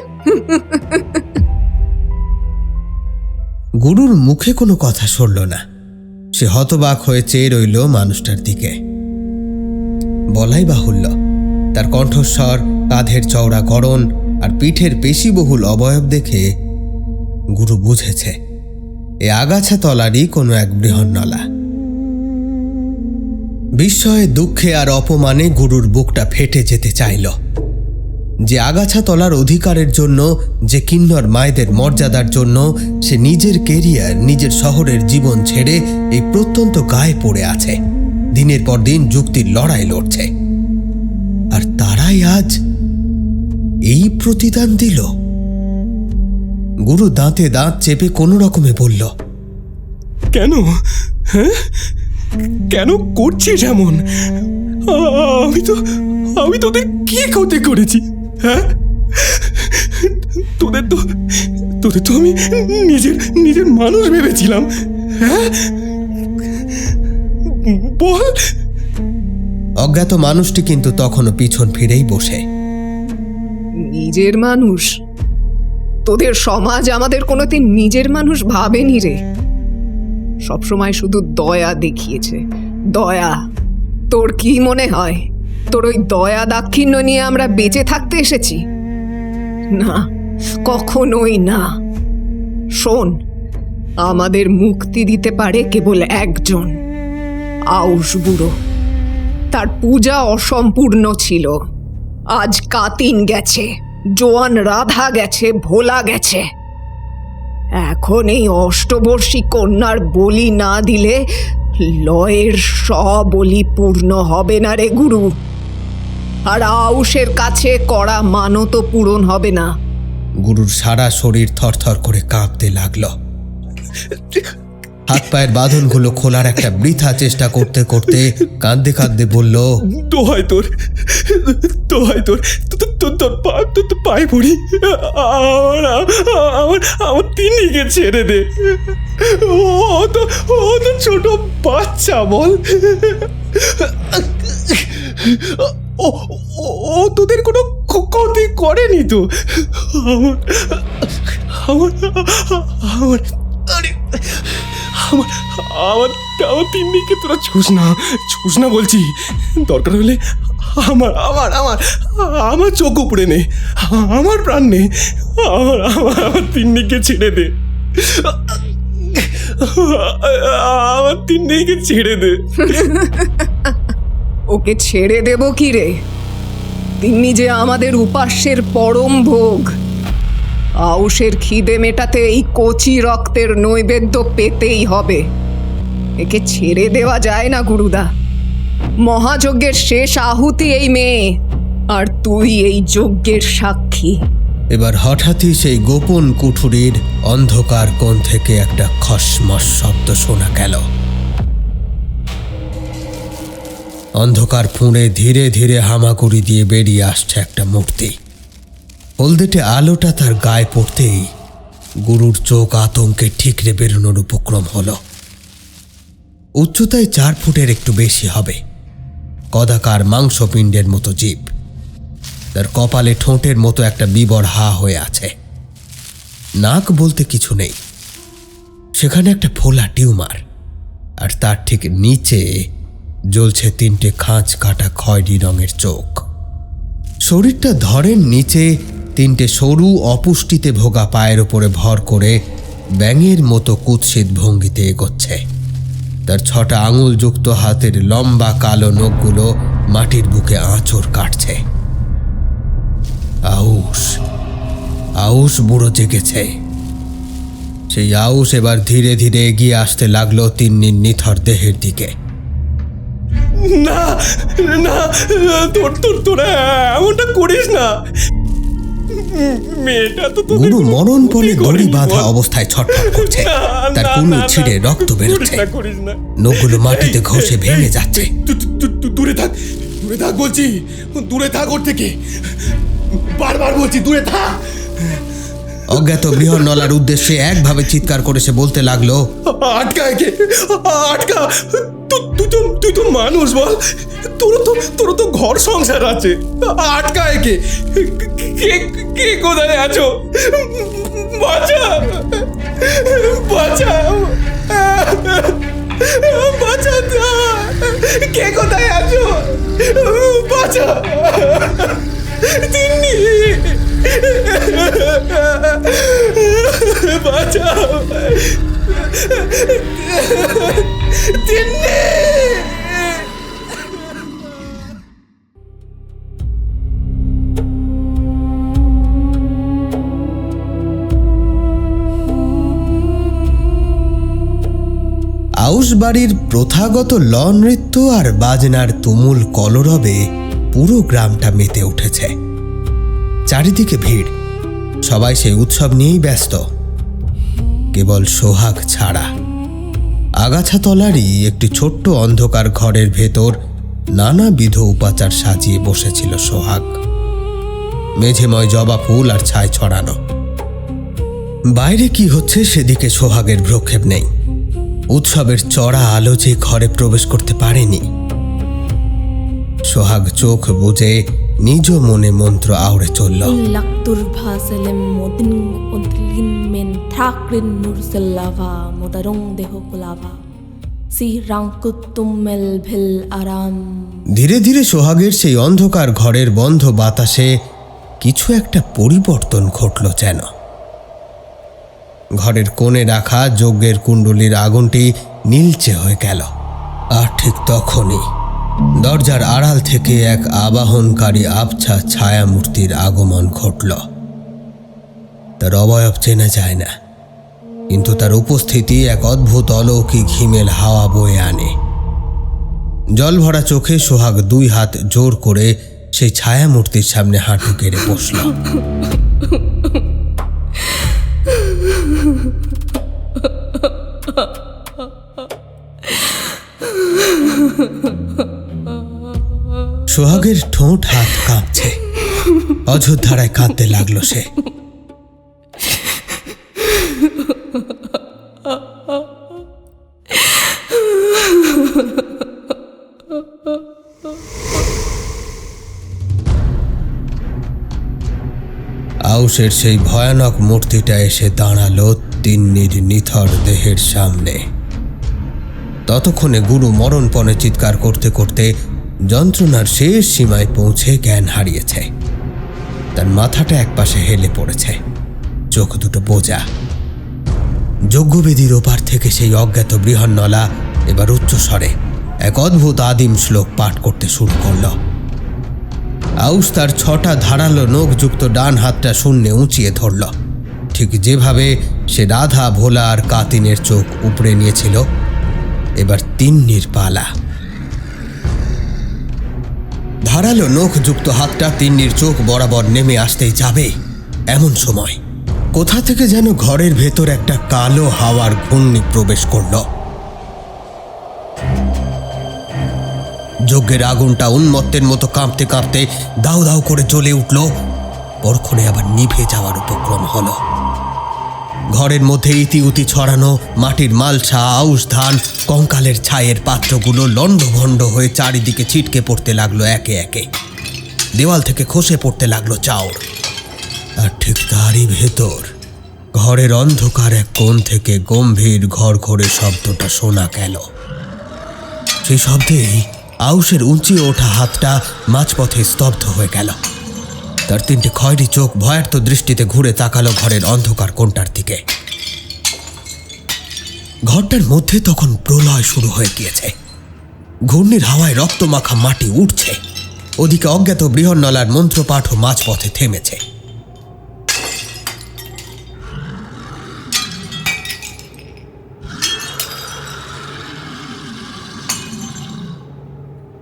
গুরুর মুখে কোনো কথা সরল না। সে হতবাক হয়ে চেয়ে রইল মানুষটার দিকে। বলাই বাহুল্য, তার কণ্ঠস্বর, কাঁধের চওড়া গড়ন আর পিঠের পেশিবহুল অবয়ব দেখে গুরু বুঝেছে এ আগাছা তলারই কোনো এক বৃহন্নলা। বিস্ময়ে, দুঃখে আর অপমানে গুরুর বুকটা ফেটে যেতে চাইল। যে আগাছা তলার অধিকারের জন্য, যে কিন্নর মায়েদের মর্যাদার জন্য সে নিজের কেরিয়ার, নিজের শহরের জীবন ছেড়ে এই প্রত্যন্ত গায়ে পড়ে আছে, দিনের পর দিন যুক্তির লড়াই লড়ছে। আর তারা তারাই আজ এই প্রতিদান দিল। গুরু দাঁতে দাঁত চেপে কোনো রকমে বলল, কেন? হ্যাঁ, কেন করছিস এমন? আমি তোদের কি ক্ষতি করেছি? হ্যাঁ, তোদের তো আমি নিজের মানুষ ভেবেছিলাম। হ্যাঁ, বল। অজ্ঞাত মানুষটি কিন্তু তখনও পিছন ফিরেই বসে। নিজের মানুষ? তোদের সমাজ আমাদের কোনোদিন নিজের মানুষ ভাবেনি রে। সবসময় শুধু দয়া দেখিয়েছে, দয়া। তোর কি মনে হয় তোর ওই দয়া দাক্ষিণ্য নিয়ে আমরা বেঁচে থাকতে এসেছি? না, কখনোই না। শোন, আমাদের মুক্তি দিতে পারে কেবল একজন, আউশ বুড়ো। তার পূজা অসম্পূর্ণ ছিল। আজ কাতিন গেছে, জোয়ান রাধা গেছে, ভোলা গেছে। এখন এই অষ্টবর্ষী কন্যার বলি না দিলে লয়ের সবলি পূর্ণ হবে না রে গুরু। আর আউশের কাছে করা মানত পূরণ হবে না। গুরুর সারা শরীর থরথর করে কাঁপতে লাগলো। হাত পায়ের বাঁধনগুলো খোলার একটা বৃথা চেষ্টা করতে করতে কাঁদতে কাঁদতে বলল, দোহাই তোর পায়ে পড়ি, আমার তিন্নিকে ছেড়ে দে। ও তো ছোট বাচ্চা, বল। ও তোদের কোনো ক্ষতি করেনি তো? আমার তিন্নিকে তোরা ছুস না বলছি। দরকার হলে আমার চোখ উপড়ে নে, আমার প্রাণ নে, আমার তিন্নিকে ছেড়ে দে, আমার তিন্নিকে ছেড়ে দে। ওকে ছেড়ে দেব কি রে? তিন্নি যে আমাদের উপাস্যের পরম ভোগ। আউশের খিদে মেটাতে এই কচি রক্তের নৈবেদ্য পেতেই হবে। একে ছেড়ে দেওয়া যায় না গুরুদা। মহাযজ্ঞের শেষ আহুতি এই মেয়ে, আর তুই এই যজ্ঞের সাক্ষী। এবার হঠাৎই সেই গোপন কুঠুরির অন্ধকার কোণ থেকে একটা খসমস শব্দ শোনা গেল। অন্ধকার ফুঁড়ে ধীরে ধীরে হামাগুড়ি দিয়ে বেরিয়ে আসছে একটা মূর্তি। হলদেটে আলোটা তার গায়ে পড়তেই গুরুর চোখ আতঙ্কে ঠিকরে বেরোনোর উপক্রম হলো। উচ্চতায় 4 ফুটের একটু বেশি হবে, কদাকার মাংসপিণ্ডের মতো জীব। তার কপালে ঠোঁটের মতো একটা বিবর হা হয়ে আছে। নাক বলতে কিছু নেই, সেখানে একটা ফোলা টিউমার, আর তার ঠিক নিচে জ্বলছে 3টে খাঁজ কাটা খয়েরি রঙের চোখ। শরীরটা ধরেন নিচে 3টে সরু অপুষ্টিতে ভোগা পায়ের উপরে ভর করে ব্যাঙের মতো কুৎসিত ভঙ্গিতে এগোচ্ছে। তার 6টা আঙুলযুক্ত হাতের লম্বা কালো নখগুলো মাটির বুকে আঁচড় কাটছে। আউশ বুড়ো জেগেছে। সেই আউশ এবার ধীরে ধীরে এগিয়ে আসতে লাগলো তিন্নির নিথর দেহের দিকে। না না, তোরা এমনটা করিস না। মেয়েটা তো গুরু মরণ পরে দড়ি বাঁধা অবস্থায় ছটফট করছে। তার কুলু ছিঁড়ে রক্ত বেরোচ্ছে, নখগুলো মাটিতে ঘষে ভেঙে যাচ্ছে। দূরে থাক বলছি, দূরে থাক ওর থেকে, বারবার বলছি দূরে থাক। অজ্ঞাত বৃহন্নলার উদ্দেশ্যে একভাবে চিৎকার করে সে বলতে লাগলো, আটকা একে, আটকা। তুই তো মানুষ, বল। তোর তো ঘর সংসার আছে, আটকা একে। কে কোথায় আছো? বাঁচাও, কে কোথায় আছো? বাঁচা তিন্নি, বাঁচাও তিন্নি। আউশ বাড়ির প্রথাগত ল নৃত্য আর বাজনার তুমুল কলরবে পুরো গ্রামটা মেতে উঠেছে। চারিদিকে ভিড়, সবাই সেই উৎসব নিয়েই ব্যস্ত, কেবল সোহাগ ছাড়া। আগাছাতলারই একটি ছোট্ট অন্ধকার ঘরের ভেতর নানাবিধ উপাচার সাজিয়ে বসেছিল সোহাগ। মেঝেময় জবা ফুল আর ছাই ছড়ানো। বাইরে কি হচ্ছে সেদিকে সোহাগের ভ্রুক্ষেপ নেই। উৎসবের চড়া আলো যে ঘরে প্রবেশ করতে পারেনি। সোহাগ চোখ বুজে নিজ মনে মন্ত্র আওড়ে চলল। ধীরে ধীরে সোহাগের সেই অন্ধকার ঘরের বন্ধ বাতাসে কিছু একটা পরিবর্তন ঘটল যেন। ঘরের কোণে রাখা যজ্ঞের কুণ্ডলীর আগুনটি নীলচে হয়ে গেল। আর ঠিক তখনই দরজার আড়াল থেকে এক আবাহনকারী আবছা ছায়ামূর্তির আগমন ঘটল। তার অবয়ব চেনা যায় না, কিন্তু তার উপস্থিতি এক অদ্ভুত অলৌকিক হিমেল হাওয়া বয়ে আনে। জল ভরা চোখে সোহাগ দুই হাত জোর করে সেই ছায়ামূর্তির সামনে হাঁটু গেড়ে বসল। সোহাগের ঠোঁট হাত কাঁপছে, অযোধ্যারায় কাঁদতে লাগলো সে। আউশের সেই ভয়ানক মূর্তিটা এসে দাঁড়ালো তিন্নির নিথর দেহের সামনে। ততক্ষণে গুরু মরণপণে চিৎকার করতে করতে যন্ত্রণার শেষ সীমায় পৌঁছে জ্ঞান হারিয়েছে। তার মাথাটা একপাশে হেলে পড়েছে, চোখ দুটো বোজা। যজ্ঞবেদীর ওপার থেকে সেই অজ্ঞাত বৃহন্নলা এবার উচ্চস্বরে এক অদ্ভুত আদিম শ্লোক পাঠ করতে শুরু করল। আউশ তার 6টা ধারালো নখযুক্ত ডান হাতটা শূন্যে উঁচিয়ে ধরল, ঠিক যেভাবে সে রাধা, ভোলা আর কাতিনের চোখ উপড়ে নিয়েছিল। এবার তিন্নির পালা। ধারালো নখযুক্ত হাতটা তিন্নির চোখ বরাবর নেমে আসতেই যাবে, এমন সময় কোথা থেকে যেন ঘরের ভেতর একটা কালো হাওয়ার ঘূর্ণি প্রবেশ করল। যজ্ঞের আগুনটা উন্মত্তের মতো কাঁপতে কাঁপতে দাউ দাউ করে জ্বলে উঠল, পরক্ষণে আবার নিভে যাওয়ার উপক্রম হলো। ঘরের মধ্যে ইতিউতি ছড়ানো মাটির মালসা, আউশ ধান, কঙ্কালের ছাইয়ের পাত্রগুলো লণ্ডভণ্ড হয়ে চারিদিকে ছিটকে পড়তে লাগলো একে একে। দেওয়াল থেকে খসে পড়তে লাগলো চাউর। আর ঠিক তারই ভেতর ঘরের অন্ধকার এক কোণ থেকে গম্ভীর ঘড়ঘড়ে শব্দটা শোনা গেল। সেই শব্দেই আউশের উঁচিয়ে ওঠা হাতটা মাঝপথে স্তব্ধ হয়ে গেল। তার 3টে খয়েরি চোখ ভয়ার্ত দৃষ্টিতে ঘুরে তাকালো ঘরের অন্ধকার কোণটার দিকে। ঘরটার মধ্যে তখন প্রলয় শুরু হয়ে গিয়েছে। ঘূর্ণির হাওয়ায় রক্তমাখা মাটি উঠছে, ওদিকে অজ্ঞাত বৃহন্নলার মন্ত্রপাঠও মাঝপথে থেমেছে।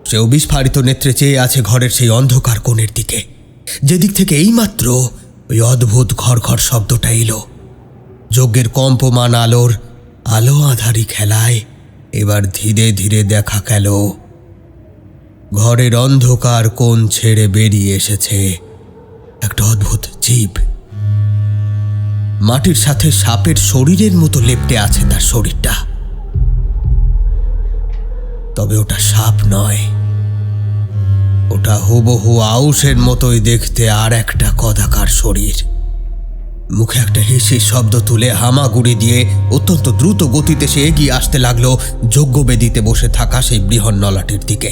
সেও বিস্ফারিত নেত্রে চেয়ে আছে ঘরের সেই অন্ধকার কোণের দিকে, যেদিক থেকে এইমাত্র ওই অদ্ভুত ঘর শব্দটা এলো। যজ্ঞের কম্পমান আলোর আলো আধারি খেলায় এবার ধীরে ধীরে দেখা গেল ঘরের অন্ধকার কোণ ছেড়ে বেরিয়ে এসেছে একটা অদ্ভুত জীব। মাটির সাথে সাপের শরীরের মতো লেপ্টে আছে তার শরীরটা, তবে ওটা সাপ নয়, ওটা হুবহু আউশের মতোই দেখতে আর একটা কদাকার শরীর। মুখে একটা হিসির শব্দ তুলে হামাগুড়ি দিয়ে অত্যন্ত দ্রুত গতিতে সে এগিয়ে আসতে লাগলো যজ্ঞবেদীতে বসে থাকা সেই বৃহন্নলাটির দিকে।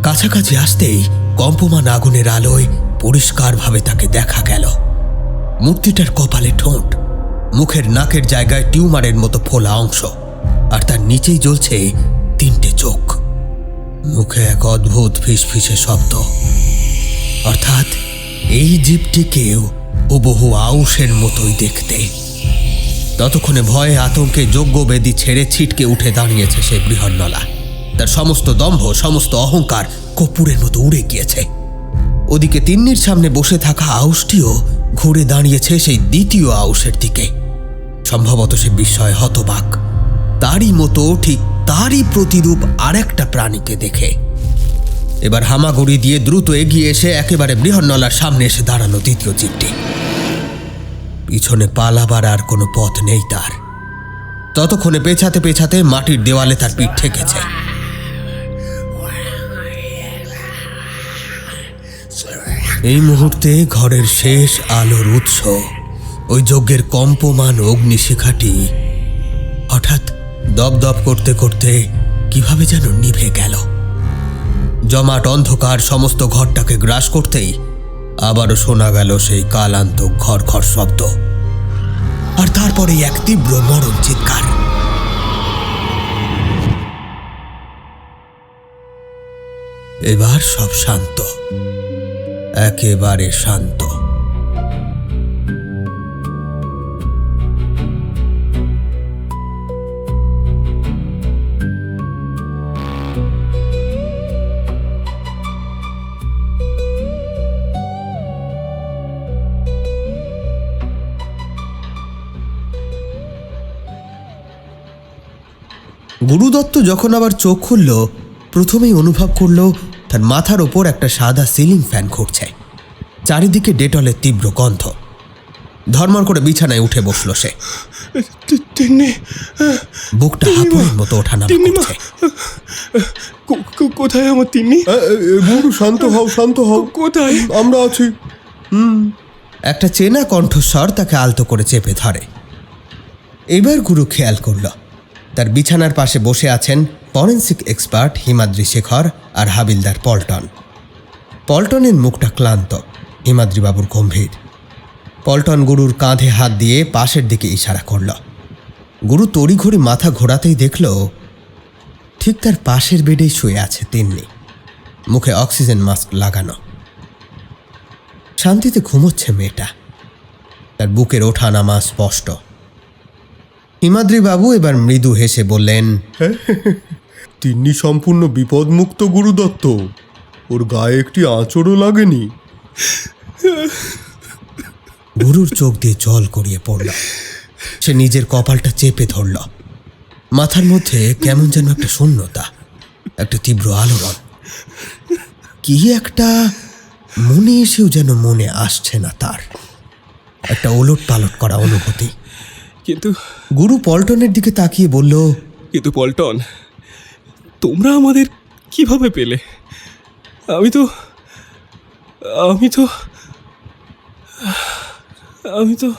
কাছাকাছি আসতেই কম্পমান আগুনের আলোয় পরিষ্কারভাবে তাকে দেখা গেল। মূর্তিটার কপালে ঠোঁট, মুখের নাকের জায়গায় টিউমারের মতো ফোলা অংশ, আর তার নিচেই জ্বলছে 3টে চোখ। মুখে এক অদ্ভুত ফিসফিসে শব্দ, অর্থাৎ এই জীবটিকেও হুবহু আউশের মতোই দেখতে। ততক্ষণে ভয়ে আতঙ্কে যজ্ঞবেদী ছেড়ে ছিটকে উঠে দাঁড়িয়েছে সেই বৃহন্নলা। তার সমস্ত দম্ভ, সমস্ত অহংকার কর্পূরের মতো উড়ে গিয়েছে। ওদিকে তিন্নির সামনে বসে থাকা আউশটিও ঘুরে দাঁড়িয়েছে সেই দ্বিতীয় আউশের দিকে। সম্ভবত সে বিস্ময়ে হতবাক, তারই মতো ঠিক তারই প্রতিরূপ আরেকটা প্রাণীকে দেখে। এবার হামাগুড়ি দিয়ে দ্রুত এগিয়ে এসে একেবারে বৃহন্নলার সামনে এসে দাঁড়ালো দ্বিতীয় জীবটি। পিছনে পালাবার আর কোনো পথ নেই তার। ততক্ষণে পেছাতে পেছাতে মাটির দেওয়ালে তার পিঠ ঠেকেছে। এই মুহূর্তে ঘরের শেষ আলোর উৎস, ওই যজ্ঞের কম্পমান অগ্নিশিখাটি হঠাৎ দপদপ করতে করতে কিভাবে যেন নিভে গেল। জমাট অন্ধকার সমস্ত ঘরটাকে গ্রাস করতেই আবারও শোনা গেল সেই কালান্ত ঘর ঘর শব্দ, আর তারপরে এক তীব্র মরণ চিৎকার। এবার সব শান্ত, একেবারে শান্ত। গুরুদত্ত যখন আবার চোখ খুলল, প্রথমেই অনুভব করল তার মাথার ওপর একটা সাদা সিলিং ফ্যান ঘুরছে। চারিদিকে ডেটলের তীব্র গন্ধ। ধর্মর করে বিছানায় উঠে বসল সে। বুকটা হাঁপুড়ের মতো ওঠানামা করছে। কোথায় আমার তিন্নি? গুরু শান্ত হও, শান্ত হও। কোথায়? আমরা আছি। একটা চেনা কণ্ঠস্বর তাকে আলতো করে চেপে ধরে। এবার গুরু খেয়াল করল তার বিছানার পাশে বসে আছেন ফরেন্সিক এক্সপার্ট হিমাদ্রি শেখর আর হাবিলদার পল্টন। পল্টনের মুখটা ক্লান্ত, হিমাদ্রিবাবুর গম্ভীর। পল্টন গুরুর কাঁধে হাত দিয়ে পাশের দিকে ইশারা করল। গুরু তড়িঘড়ি মাথা ঘোরাতেই দেখল ঠিক তার পাশের বেডেই শুয়ে আছে তিন্নি, মুখে অক্সিজেন মাস্ক লাগানো। শান্তিতে ঘুমোচ্ছে মেয়েটা, তার বুকের ওঠানামা স্পষ্ট। হিমাদ্রিবাবু এবার মৃদু হেসে বললেন, তিন্নি সম্পূর্ণ বিপদমুক্ত গুরুদত্ত, ওর গায়ে একটি আঁচড়ও লাগেনি। গুরুর চোখ দিয়ে জল গড়িয়ে পড়ল। সে নিজের কপালটা চেপে ধরল। মাথার মধ্যে কেমন যেন একটা শূন্যতা, একটা তীব্র আলোড়ন। কি একটা মনে এসেও যেন মনে আসছে না তার, একটা ওলট পালট করা অনুভূতি। কিন্তু গুরু পল্টনের দিকে তাকিয়ে বলল, কিন্তু পল্টন, তোমরা আমাদের কিভাবে পেলে? আমি তো আমি তো আমি তো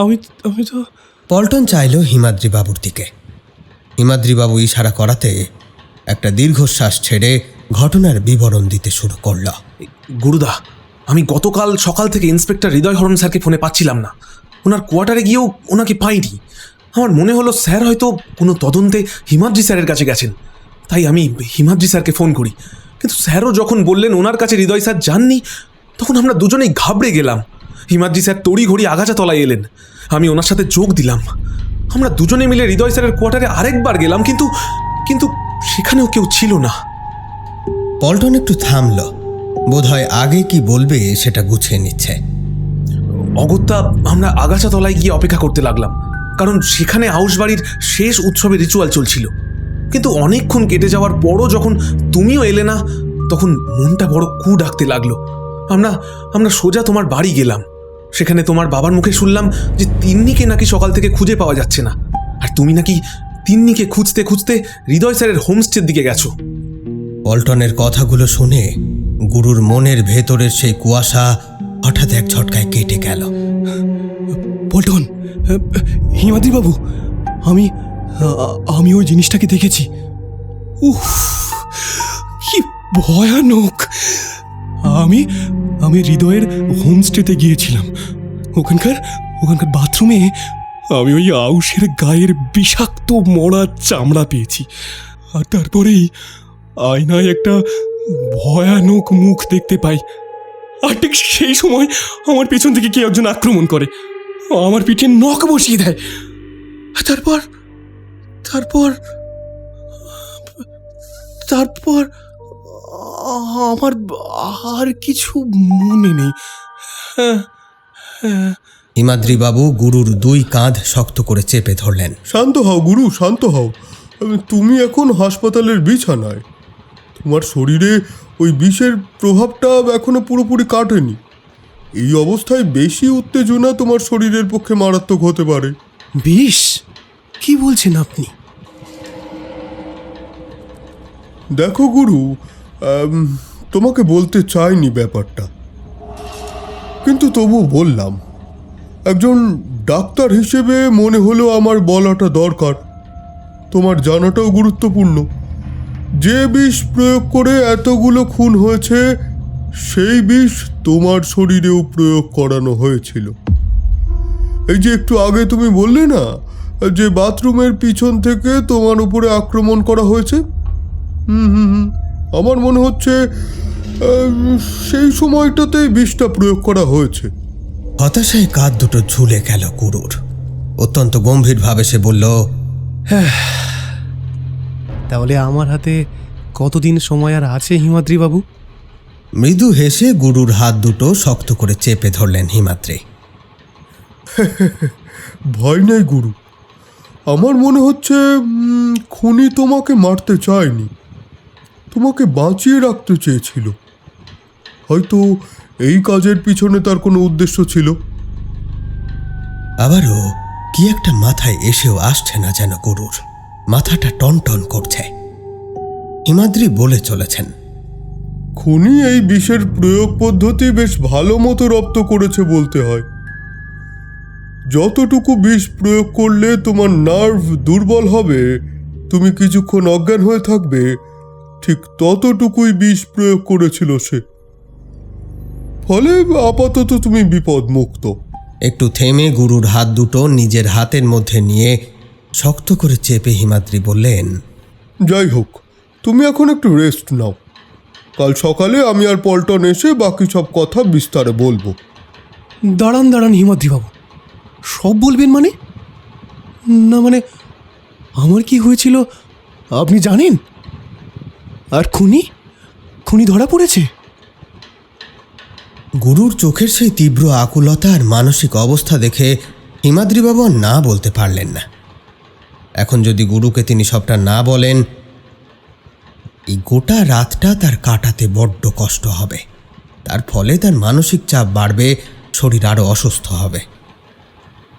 আমি আমি তো পল্টন চাইল হিমাদ্রিবাবুর দিকে। হিমাদ্রিবাবু ইশারা করাতে একটা দীর্ঘশ্বাস ছেড়ে ঘটনার বিবরণ দিতে শুরু করল। গুরুদা, আমি গতকাল সকাল থেকে ইন্সপেক্টর হৃদয় হরণ স্যারকে ফোনে পাচ্ছিলাম না। ওনার কোয়ার্টারে গিয়েও ওনাকে পাইনি। আমার মনে হলো স্যার হয়তো কোনো তদন্তে হিমাদ্রি স্যারের কাছে গেছেন, তাই আমি হিমাদ্রি স্যারকে ফোন করি। কিন্তু স্যারও যখন বললেন ওনার কাছে হৃদয় স্যার যাননি, তখন আমরা দুজনেই ঘাবড়ে গেলাম। হিমাদ্রি স্যার তড়িঘড়ি আগাছাতলায় এলেন, আমি ওনার সাথে যোগ দিলাম। আমরা দুজনে মিলে হৃদয় স্যারের কোয়ার্টারে আরেকবার গেলাম, কিন্তু কিন্তু সেখানেও কেউ ছিল না। পল্টন একটু থামল, বোধহয় আগে কি বলবে সেটা গুছিয়ে নিচ্ছে। অগত্যা আমরা আগাছাতলায় গিয়ে অপেক্ষা করতে লাগলাম, কারণ সেখানে আউশ বাড়ির শেষ উৎসবের রিচুয়াল চলছিল। কিন্তু অনেকক্ষণ কেটে যাওয়ার পরও যখন তুমিও এলে না, তখন মনটা বড় কু ডাকতে লাগলো। আমরা সোজা তোমার বাড়ি গেলাম। সেখানে তোমার বাবার মুখে শুনলাম যে তিন্নিকে নাকি সকাল থেকে খুঁজে পাওয়া যাচ্ছে না, আর তুমি নাকি তিন্নিকে খুঁজতে খুঁজতে হৃদয় স্যারের হোমস্টের দিকে গেছো। পল্টনের কথাগুলো শুনে গুরুর মনের ভেতরের সেই কুয়াশা হঠাৎ এক ঝটকায় কেটে গেল। পল্টন, হিমাদ্রিবাবু, আমি ওই জিনিসটাকে দেখেছি। উফ, কি ভয়ানক! আমি হৃদয়ের হোমস্টেতে গিয়েছিলাম। ওখানকার বাথরুমে আমি ওই আউশের গায়ের বিষাক্ত মরা চামড়া পেয়েছি, আর তারপরেই আয়নায় একটা ভয়ানক মুখ দেখতে পাই। আর ঠিক সেই সময় আমার পেছন থেকে কেউ একজন আক্রমণ করে, আমার পিঠে নখ বসিয়ে দেয়। তারপর তারপর আমার আর কিছু মনে নেই। হিমাদ্রিবাবু গুরুর দুই কাঁধ শক্ত করে চেপে ধরলেন। শান্ত হও গুরু, শান্ত হও। তুমি এখন হাসপাতালের বিছানায়। তোমার শরীরে ওই বিষের প্রভাবটা এখনো পুরোপুরি কাটেনি। এই অবস্থায় বেশি উত্তেজনা তোমার শরীরের পক্ষে মারাত্মক হতে পারে। বিষ? কি বলছেন আপনি? দেখো গুরু, তোমাকে বলতে চাইনি ব্যাপারটা, কিন্তু তবু বললাম। একজন ডাক্তার হিসেবে মনে হলো আমার বলাটা দরকার। তোমার জানাটাও গুরুত্বপূর্ণ। যে বিষ প্রয়োগ করে এতগুলো খুন হয়েছে, সেই বিষ তোমার শরীরেও প্রয়োগ করানো হয়েছিল। এই যে একটু আগে তুমি বললে না যে বাথরুমের পিছন থেকে তোমার উপরে আক্রমণ করা হয়েছে, আমার মনে হচ্ছে সেই সময়টাতেই বিষটা প্রয়োগ করা হয়েছে। হতাশায় কাঁধ দুটো ঝুলে গেল গুরুর। অত্যন্ত গম্ভীরভাবে সে বলল, তাহলে আমার হাতে কতদিন সময় আর আছে হিমাদ্রিবাবু? মৃদু হেসে গুরুর হাত দুটো শক্ত করে চেপে ধরলেন হিমাদ্রি। ভয় নেই গুরু, আমার মনে হচ্ছে খুনি তোমাকে মারতে চায়নি, তোমাকে বাঁচিয়ে রাখতে চেয়েছিল। হয়তো এই কাজের পিছনে তার কোনো উদ্দেশ্য ছিল। আবারও কি একটা মাথায় এসেও আসছে না যেন গুরুর। মাথাটা টনটন করছে। হিমাদ্রি বলে চলেছেন, খুনি এই বিষের প্রয়োগ পদ্ধতি বেশ ভালো মতো রপ্ত করেছে বলতে হয়। যতটুকু বিষ প্রয়োগ করলে তোমার নার্ভ দুর্বল হবে, তুমি কিছুক্ষণ অজ্ঞান হয়ে থাকবে, ঠিক ততটুকুই বিষ প্রয়োগ করেছিল সে। ফলে আপাতত তুমি বিপদ মুক্ত। একটু থেমে গুরুর হাত দুটো নিজের হাতের মধ্যে নিয়ে শক্ত করে চেপে হিমাদ্রি বললেন, যাই হোক, তুমি এখন একটু রেস্ট নাও। কাল সকালে আমি আর পল্টন এসে বাকি সব কথা বিস্তারে বলবো। দাঁড়ান হিমাদ্রিবাবু, সব বলবেন মানে? না মানে আমার কি হয়েছিল আপনি জানেন? আর খুনি ধরা পড়েছে? গুরুর চোখের সেই তীব্র আকুলতা আর মানসিক অবস্থা দেখে হিমাদ্রিবাবু আর না বলতে পারলেন না। এখন যদি গুরুকে তিনি সবটা না বলেন, এই গোটা রাতটা তার কাটাতে বড্ড কষ্ট হবে। তার ফলে তার মানসিক চাপ বাড়বে, শরীর আরও অসুস্থ হবে।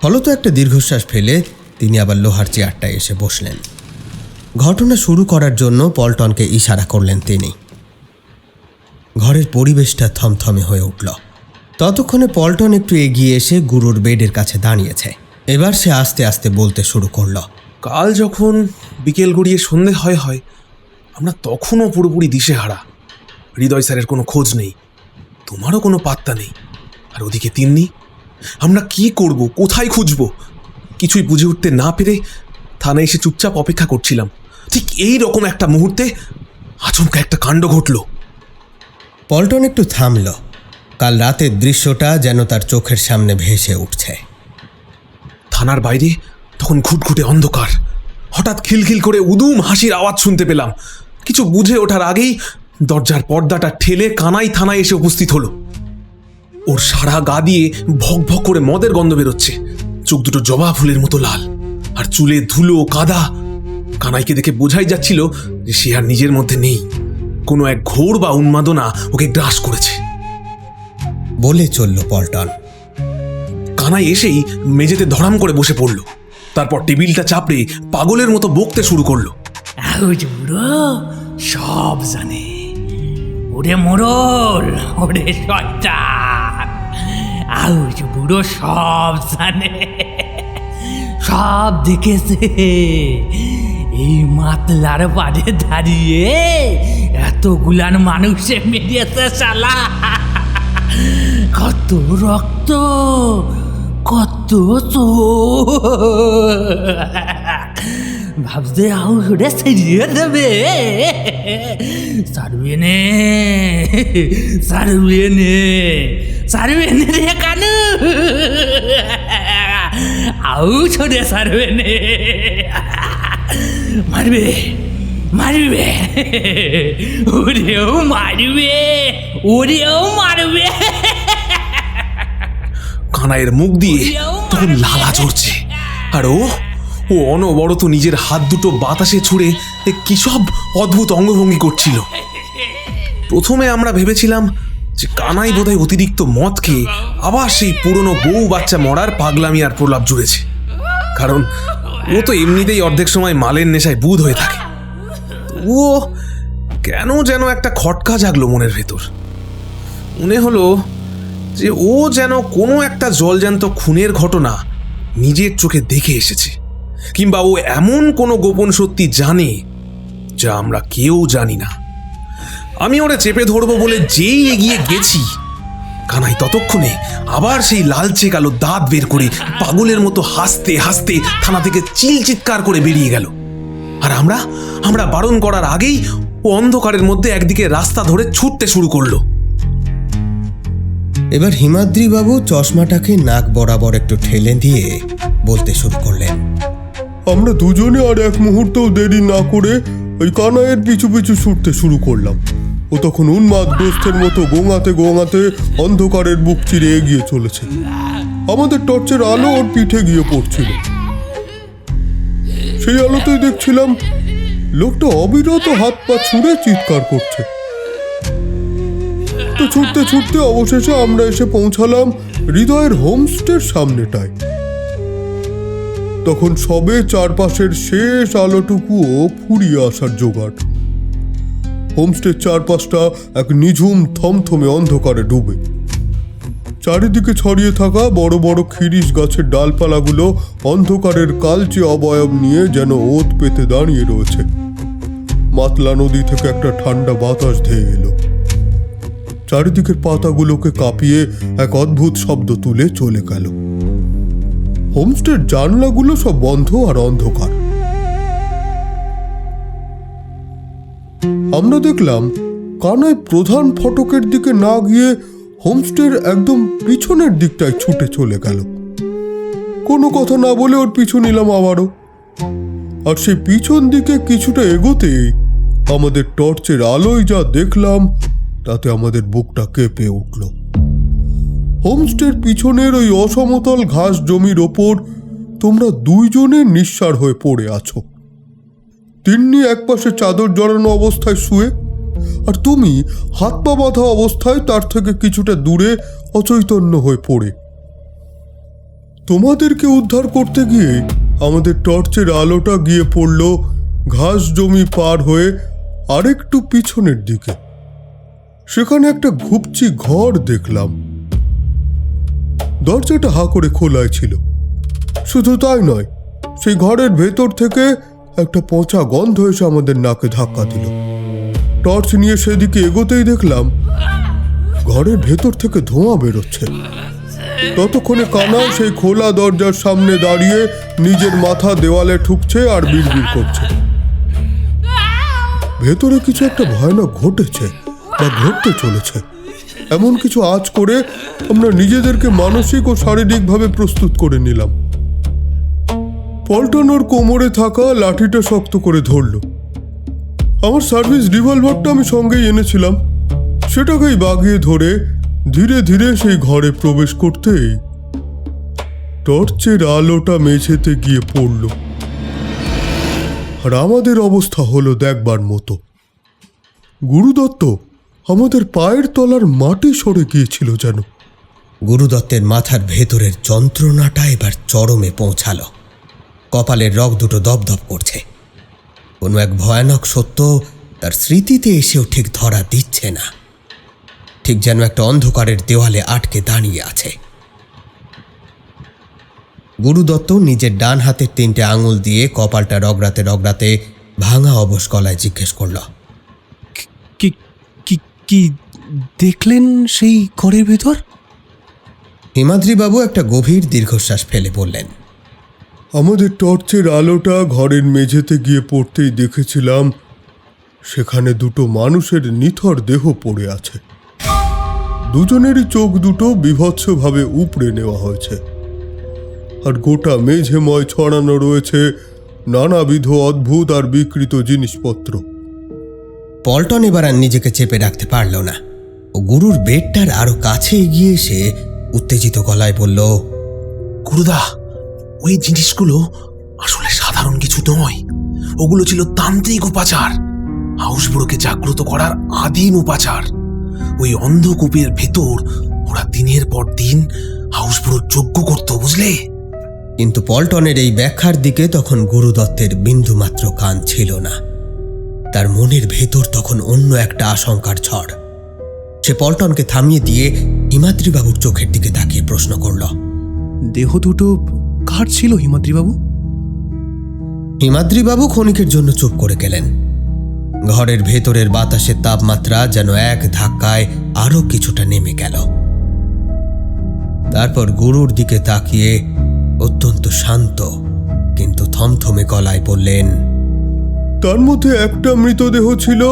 ফলত একটা দীর্ঘশ্বাস ফেলে তিনি আবার লোহার চেয়ারটায় এসে বসলেন। ঘটনা শুরু করার জন্য পল্টনকে ইশারা করলেন তিনি। ঘরের পরিবেশটা থমথমে হয়ে উঠল। ততক্ষণে পল্টন একটু এগিয়ে এসে গুরুর বেডের কাছে দাঁড়িয়েছে। এবার সে আস্তে আস্তে বলতে শুরু করল। কাল যখন বিকেল গড়িয়ে সন্ধে হয় আমরা তখনও পুরোপুরি দিশেহারা। হৃদয় স্যারের কোনো খোঁজ নেই, তোমারও কোনো পাত্তা নেই। আর ওদিকে তিন্নি, আমরা কি করব, কোথায় খুঁজব, কিছুই বুঝে উঠতে না পেরে থানায় এসে চুপচাপ অপেক্ষা করছিলাম। ঠিক এই রকম একটা মুহূর্তে আচমকা একটা কাণ্ড ঘটল। পল্টন একটু থামল। কাল রাতের দৃশ্যটা যেন তার চোখের সামনে ভেসে উঠছে। থানার বাইরে তখন ঘুটঘুটে অন্ধকার। হঠাৎ খিলখিল করে উদুম হাসির আওয়াজ শুনতে পেলাম। কিছু বুঝে ওঠার আগেই দরজার পর্দাটা ঠেলে কানাই থানায় এসে উপস্থিত হলো। ওর সারা গা দিয়ে ভক ভক করে মদের গন্ধ বেরোচ্ছে। চোখ দুটো জবা ফুলের মতো লাল, আর চুলে ধুলো কাদা। কানাইকে দেখে বোঝাই যাচ্ছিল যে সে আর নিজের মধ্যে নেই। কোনো এক ঘোর বা উন্মাদনা ওকে গ্রাস করেছে বলে চলল পল্টন। কানাই এসেই মেঝেতে ধরাম করে বসে পড়ল। তারপর টেবিলটা চাপড়ে পাগলের মতো বকতে শুরু করলো। সব জানে, ওরে মোড়ল, ওরে শয়তান, আউজ বুড়ো সব জানে, সব দেখেছে। এই মাতলার বাড়ে দাঁড়িয়ে এতগুলান মানুষে মেরিয়েছে শালা। কত রক্ত, কত ভাবছে আউরে ছেড়িয়ে দেবে। সারবে নে রে কানু, আউ ছোড়ে সারবে নে। মারবে মারবে, ওরেও মারবে, ওরেও মারবে। কানাইয়ের মুখ দিয়ে তখন লালা ঝরছে, আর ও অনবরত নিজের হাত দুটো বাতাসে ছুঁড়ে কি সব অদ্ভুত অঙ্গভঙ্গি করছিল। প্রথমে আমরা ভেবেছিলাম যে কানাই বোধহয় অতিরিক্ত মদ খেয়ে আবার সেই পুরনো বউ বাচ্চা মরার পাগলামি আর প্রলাপ জুড়েছে, কারণ ও তো এমনিতেই অর্ধেক সময় মালের নেশায় বুঁদ হয়ে থাকে। ও কেন যেন একটা খটকা জাগলো মনের ভেতর। মনে হলো যে ও যেন কোনো একটা জলজ্যান্ত খুনের ঘটনা নিজের চোখে দেখে এসেছে, কিংবা ও এমন কোনো গোপন সত্যি জানে যা আমরা কেউ জানি না। আমি ওরে চেপে ধরবো বলে যেই এগিয়ে গেছি, কানাই ততক্ষণে আবার সেই লালচে কালো দাঁত বের করে পাগলের মতো হাসতে হাসতে থানা থেকে চিৎকার করে বেরিয়ে গেল। আর আমরা বারণ করার আগেই ও অন্ধকারের মধ্যে একদিকে রাস্তা ধরে ছুটতে শুরু করলো। এবার হিমাদ্রি বাবু চশমাটাকে নাক বরাবর একটু ঠেলে দিয়ে বলতে শুরু করলেন। আমরা দুজনে আর এক মুহূর্তও দেরি না করে ওই কানাইয়ের পিছু পিছু ছুটতে শুরু করলাম। ও তখন উন্মাদ দোস্তের মতো গোঙাতে গোঙাতে অন্ধকারের বুক চিরে এগিয়ে চলেছে। আমাদের টর্চের আলো ওর পিঠে গিয়ে পড়ছিল। সেই আলোতেই দেখছিলাম লোকটা অবিরত হাত পা ছুঁড়ে চিৎকার করছে। তো ছুটতে ছুটতে অবশেষে আমরা এসে পৌঁছালাম হৃদয়ের হোমস্টের সামনেটায়। তখন সবে চারপাশের শেষ আলোটুকুও ফুরিয়ে আসার জোগাড়। হোমস্টের চারপাশটা এক নিঝুম থমথমে অন্ধকারে ডুবে। চারিদিকে ছড়িয়ে থাকা বড় বড় খিরিস গাছের ডালপালাগুলো অন্ধকারের কালচে অবয়ব নিয়ে যেন ওত পেতে দাঁড়িয়ে রয়েছে। মাতলা নদী থেকে একটা ঠান্ডা বাতাস ধেয়ে এলো, চারিদিকের পাতাগুলোকে কাঁপিয়ে এক অদ্ভুত শব্দ তুলে চলে গেল। হোমস্টের জানলাগুলো সব বন্ধ আর অন্ধকার। আমরা দেখলাম কানাই প্রধান ফটকের দিকে না গিয়ে হোমস্টের একদম পিছনের দিকটায় ছুটে চলে গেল। কোনো কথা না বলে ওর পিছু নিলাম আবারও। আর সেই পিছন দিকে কিছুটা এগোতেই আমাদের টর্চের আলোয় যা দেখলাম তাতে আমাদের বুকটা কেঁপে উঠল। হোমস্টের পিছনের ওই অসমতল ঘাস জমির ওপর তোমরা দুইজনে নিঃসাড় হয়ে পড়ে আছো। তিন্নি একপাশে চাদর জড়ানো অবস্থায় শুয়ে, আর তুমি হাত পা বাঁধা অবস্থায় তার থেকে কিছুটা দূরে অচৈতন্য হয়ে পড়ে। তোমাদেরকে উদ্ধার করতে গিয়ে আমাদের টর্চের আলোটা গিয়ে পড়ল ঘাস জমি পার হয়ে আরেকটু পিছনের দিকে। সেখানে একটা ঘুপচি ঘর দেখলাম। দরজাটা হা করে খোলাই ছিল। শুধু তাই নয়, সেই ঘরের ভেতর থেকে একটা পচা গন্ধ এসে আমাদের নাকে ধাক্কা দিল। টর্চ নিয়ে সেদিকে এগোতেই দেখলাম ঘরের ভেতর থেকে ধোঁয়া বেরোচ্ছে। ততক্ষণে কানাই সেই খোলা দরজার সামনে দাঁড়িয়ে নিজের মাথা দেওয়ালে ঠুকছে আর বিড়বিড় করছে। ভেতরে কিছু একটা ভয়ানক ঘটেছে বা ঘটতে চলেছে, এমন কিছু আঁচ করে আমরা নিজেদেরকে মানসিক ও শারীরিকভাবে প্রস্তুত করে নিলাম। পল্টন ওর কোমরে থাকা লাঠিটা শক্ত করে ধরল। আমার সার্ভিস রিভলভারটা আমি সঙ্গেই এনেছিলাম, সেটাকেই বাগিয়ে ধরে ধীরে ধীরে সেই ঘরে প্রবেশ করতেই টর্চের আলোটা মেঝেতে গিয়ে পড়ল। আর আমাদের অবস্থা হলো দেখবার মতো। গুরুদত্ত আমাদের পায়ের তলার মাটি সরে গিয়েছিল যেন। গুরুদত্তের মাথার ভেতরের যন্ত্রণাটা এবার চরমে পৌঁছালো। কপালের রগ দুটো দপদপ করছে। কোনো এক ভয়ানক সত্য তার স্মৃতিতে এসেও ঠিক ধরা দিচ্ছে না। ঠিক যেন একটা অন্ধকারের দেওয়ালে আটকে দাঁড়িয়ে আছে। গুরুদত্ত নিজের ডান হাতের 3টে আঙুল দিয়ে কপালটা রগড়াতে রগড়াতে ভাঙা অবশ গলায় জিজ্ঞেস করল, কি দেখলেন সেই ঘরের ভেতর? হিমাদ্রিবাবু একটা গভীর দীর্ঘশ্বাস ফেলে বললেন, আমাদের টর্চের আলোটা ঘরের মেঝেতে গিয়ে পড়তেই দেখেছিলাম সেখানে দুটো মানুষের নিথর দেহ পড়ে আছে। দুজনেরই চোখ দুটো বীভৎসভাবে উপড়ে নেওয়া হয়েছে, আর গোটা মেঝেময় ছড়ানো রয়েছে নানাবিধ অদ্ভুত আর বিকৃত জিনিসপত্র। পল্টন এবার আর নিজেকে চেপে রাখতে পারল না। ও গুরুর বেডটার আরো কাছে এগিয়ে এসে উত্তেজিত গলায় বলল, গুরুদা, ওই জিনিসগুলো আসলে সাধারণ কিছু নয়। ওগুলো ছিল তান্ত্রিক উপাচার, হাউসবুড়োকে জাগ্রত করার আদিম উপাচার। ওই অন্ধকূপের ভেতর ওরা দিনের পর দিন হাউসবুড়োর যজ্ঞ করত, বুঝলে? কিন্তু পল্টনের এই ব্যাখ্যার দিকে তখন গুরুদত্তের বিন্দুমাত্র কান ছিল না। তার মনের ভেতর তখন অন্য একটা আশঙ্কার ঝড়। সে পল্টনকে থামিয়ে দিয়ে হিমাদ্রিবাবুর চোখের দিকে তাকিয়ে প্রশ্ন করল, দেহ দুটো কার ছিল হিমাদ্রিবাবু? হিমাদ্রিবাবু ক্ষণিকের জন্য চুপ করে গেলেন। ঘরের ভেতরের বাতাসের তাপমাত্রা যেন এক ধাক্কায় আরো কিছুটা নেমে গেল। তারপর গুরুর দিকে তাকিয়ে অত্যন্ত শান্ত কিন্তু থমথমে গলায় বললেন, তার মধ্যে একটা মৃতদেহ ছিল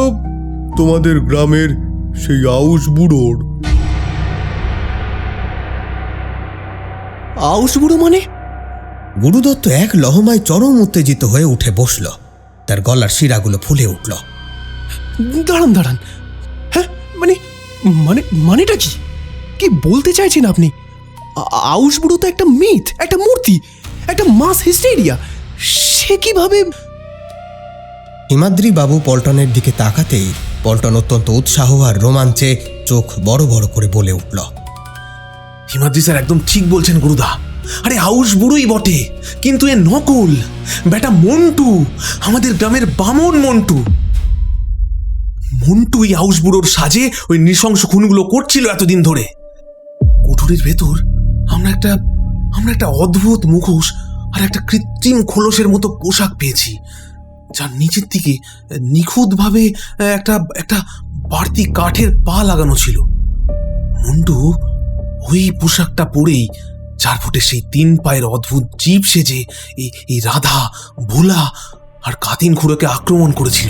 তোমাদের গ্রামের সেই আউশ বুড়োর। আউশ বুড়ো মানে? গুরুদত্ত এক লহমায় চরম উত্তেজিত হয়ে উঠে বসল। তার গলার শিরাগুলো ফুলে উঠল। দাঁড়ান দাঁড়ান, হ্যাঁ মানে মানে মানেটা কি? কি বলতে চাইছেন আপনি? আউশ বুড়ো তো একটা মিথ, একটা মূর্তি, একটা মাস হিস্টেরিয়া। সে কিভাবে? হিমাদ্রিবাবু পল্টনের দিকে তাকাতেই পল্টন অত্যন্ত উৎসাহ আর রোমাঞ্চে চোখ বড় বড় করে বলে উঠল, হিমাদ্রি স্যার একদম ঠিক বলছেন গুরুদা। আরে হাউস বুড়োই বটে, কিন্তু এ নকল। বেটা মন্টু, আমাদের গ্রামের বামন মন্টু। মন্টু ওই হাউস বুড়োর সাজে ওই নৃশংস খুনগুলো করছিল এতদিন ধরে। কুঠুরির ভেতর আমরা একটা অদ্ভুত মুখোশ আর একটা কৃত্রিম খোলসের মতো পোশাক পেয়েছি, যার নিচের দিকে নিখুঁতভাবে একটা বাড়তি কাঠের পা লাগানো ছিল। মন্টু ওই পোশাকটা পরেই 4 ফুটের সেই 3 পায়ের অদ্ভুত জীব সেজে এই রাধা, ভোলা আর কাতিন খুঁড়োকে আক্রমণ করেছিল।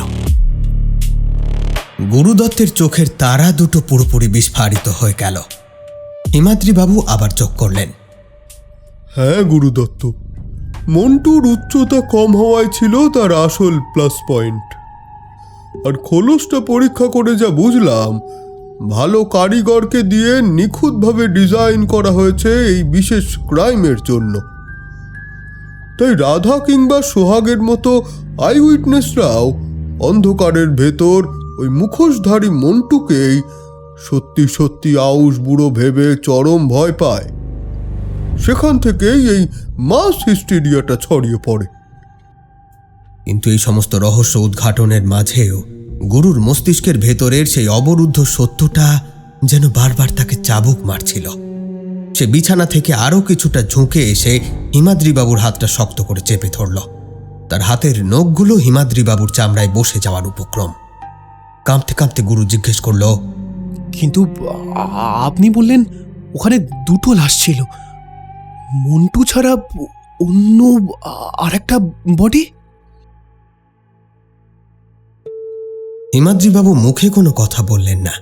গুরুদত্তের চোখের তারা দুটো পুরোপুরি বিস্ফারিত হয়ে গেল। হিমাদ্রিবাবু আবার চোখ করলেন, হ্যাঁ গুরুদত্ত, মন্টুর উচ্চতা কম হওয়ায় ছিল তার আসল প্লাস পয়েন্ট। আর খোলসটা পরীক্ষা করে যা বুঝলাম, ভালো কারিগরকে দিয়ে নিখুঁতভাবে ডিজাইন করা হয়েছে এই বিশেষ ক্রাইমের জন্য। তাই রাধা কিংবা সোহাগের মতো আই উইটনেসরাও অন্ধকারের ভেতর ওই মুখোশধারী মন্টুকেই সত্যি সত্যি আউশ বুড়ো ভেবে চরম ভয় পায়। সেখান থেকেই এই মাস হিস্টেরিয়াটা ছড়িয়ে পড়ে। কিন্তু এই সমস্ত রহস্য উদ্ঘাটনের মাঝেও গুরুর মস্তিষ্কের ভেতরের সেই অবরুদ্ধ সত্যটা যেন বারবার তাকে চাবুক মারছিল। সে বিছানা থেকে আরো কিছুটা ঝুঁকে এসে হিমাদ্রিবাবুর হাতটা শক্ত করে চেপে ধরল। তার হাতের নখগুলো হিমাদ্রিবাবুর চামড়ায় বসে যাওয়ার উপক্রম। কাঁপতে কাঁপতে গুরু জিজ্ঞেস করল, কিন্তু আপনি বললেন ওখানে দুটো লাশ ছিল, মন্টু ছাড়া অন্য আর একটা বডি? হিমাদ্রিবাবু মুখে কোনো কথা বললেন না।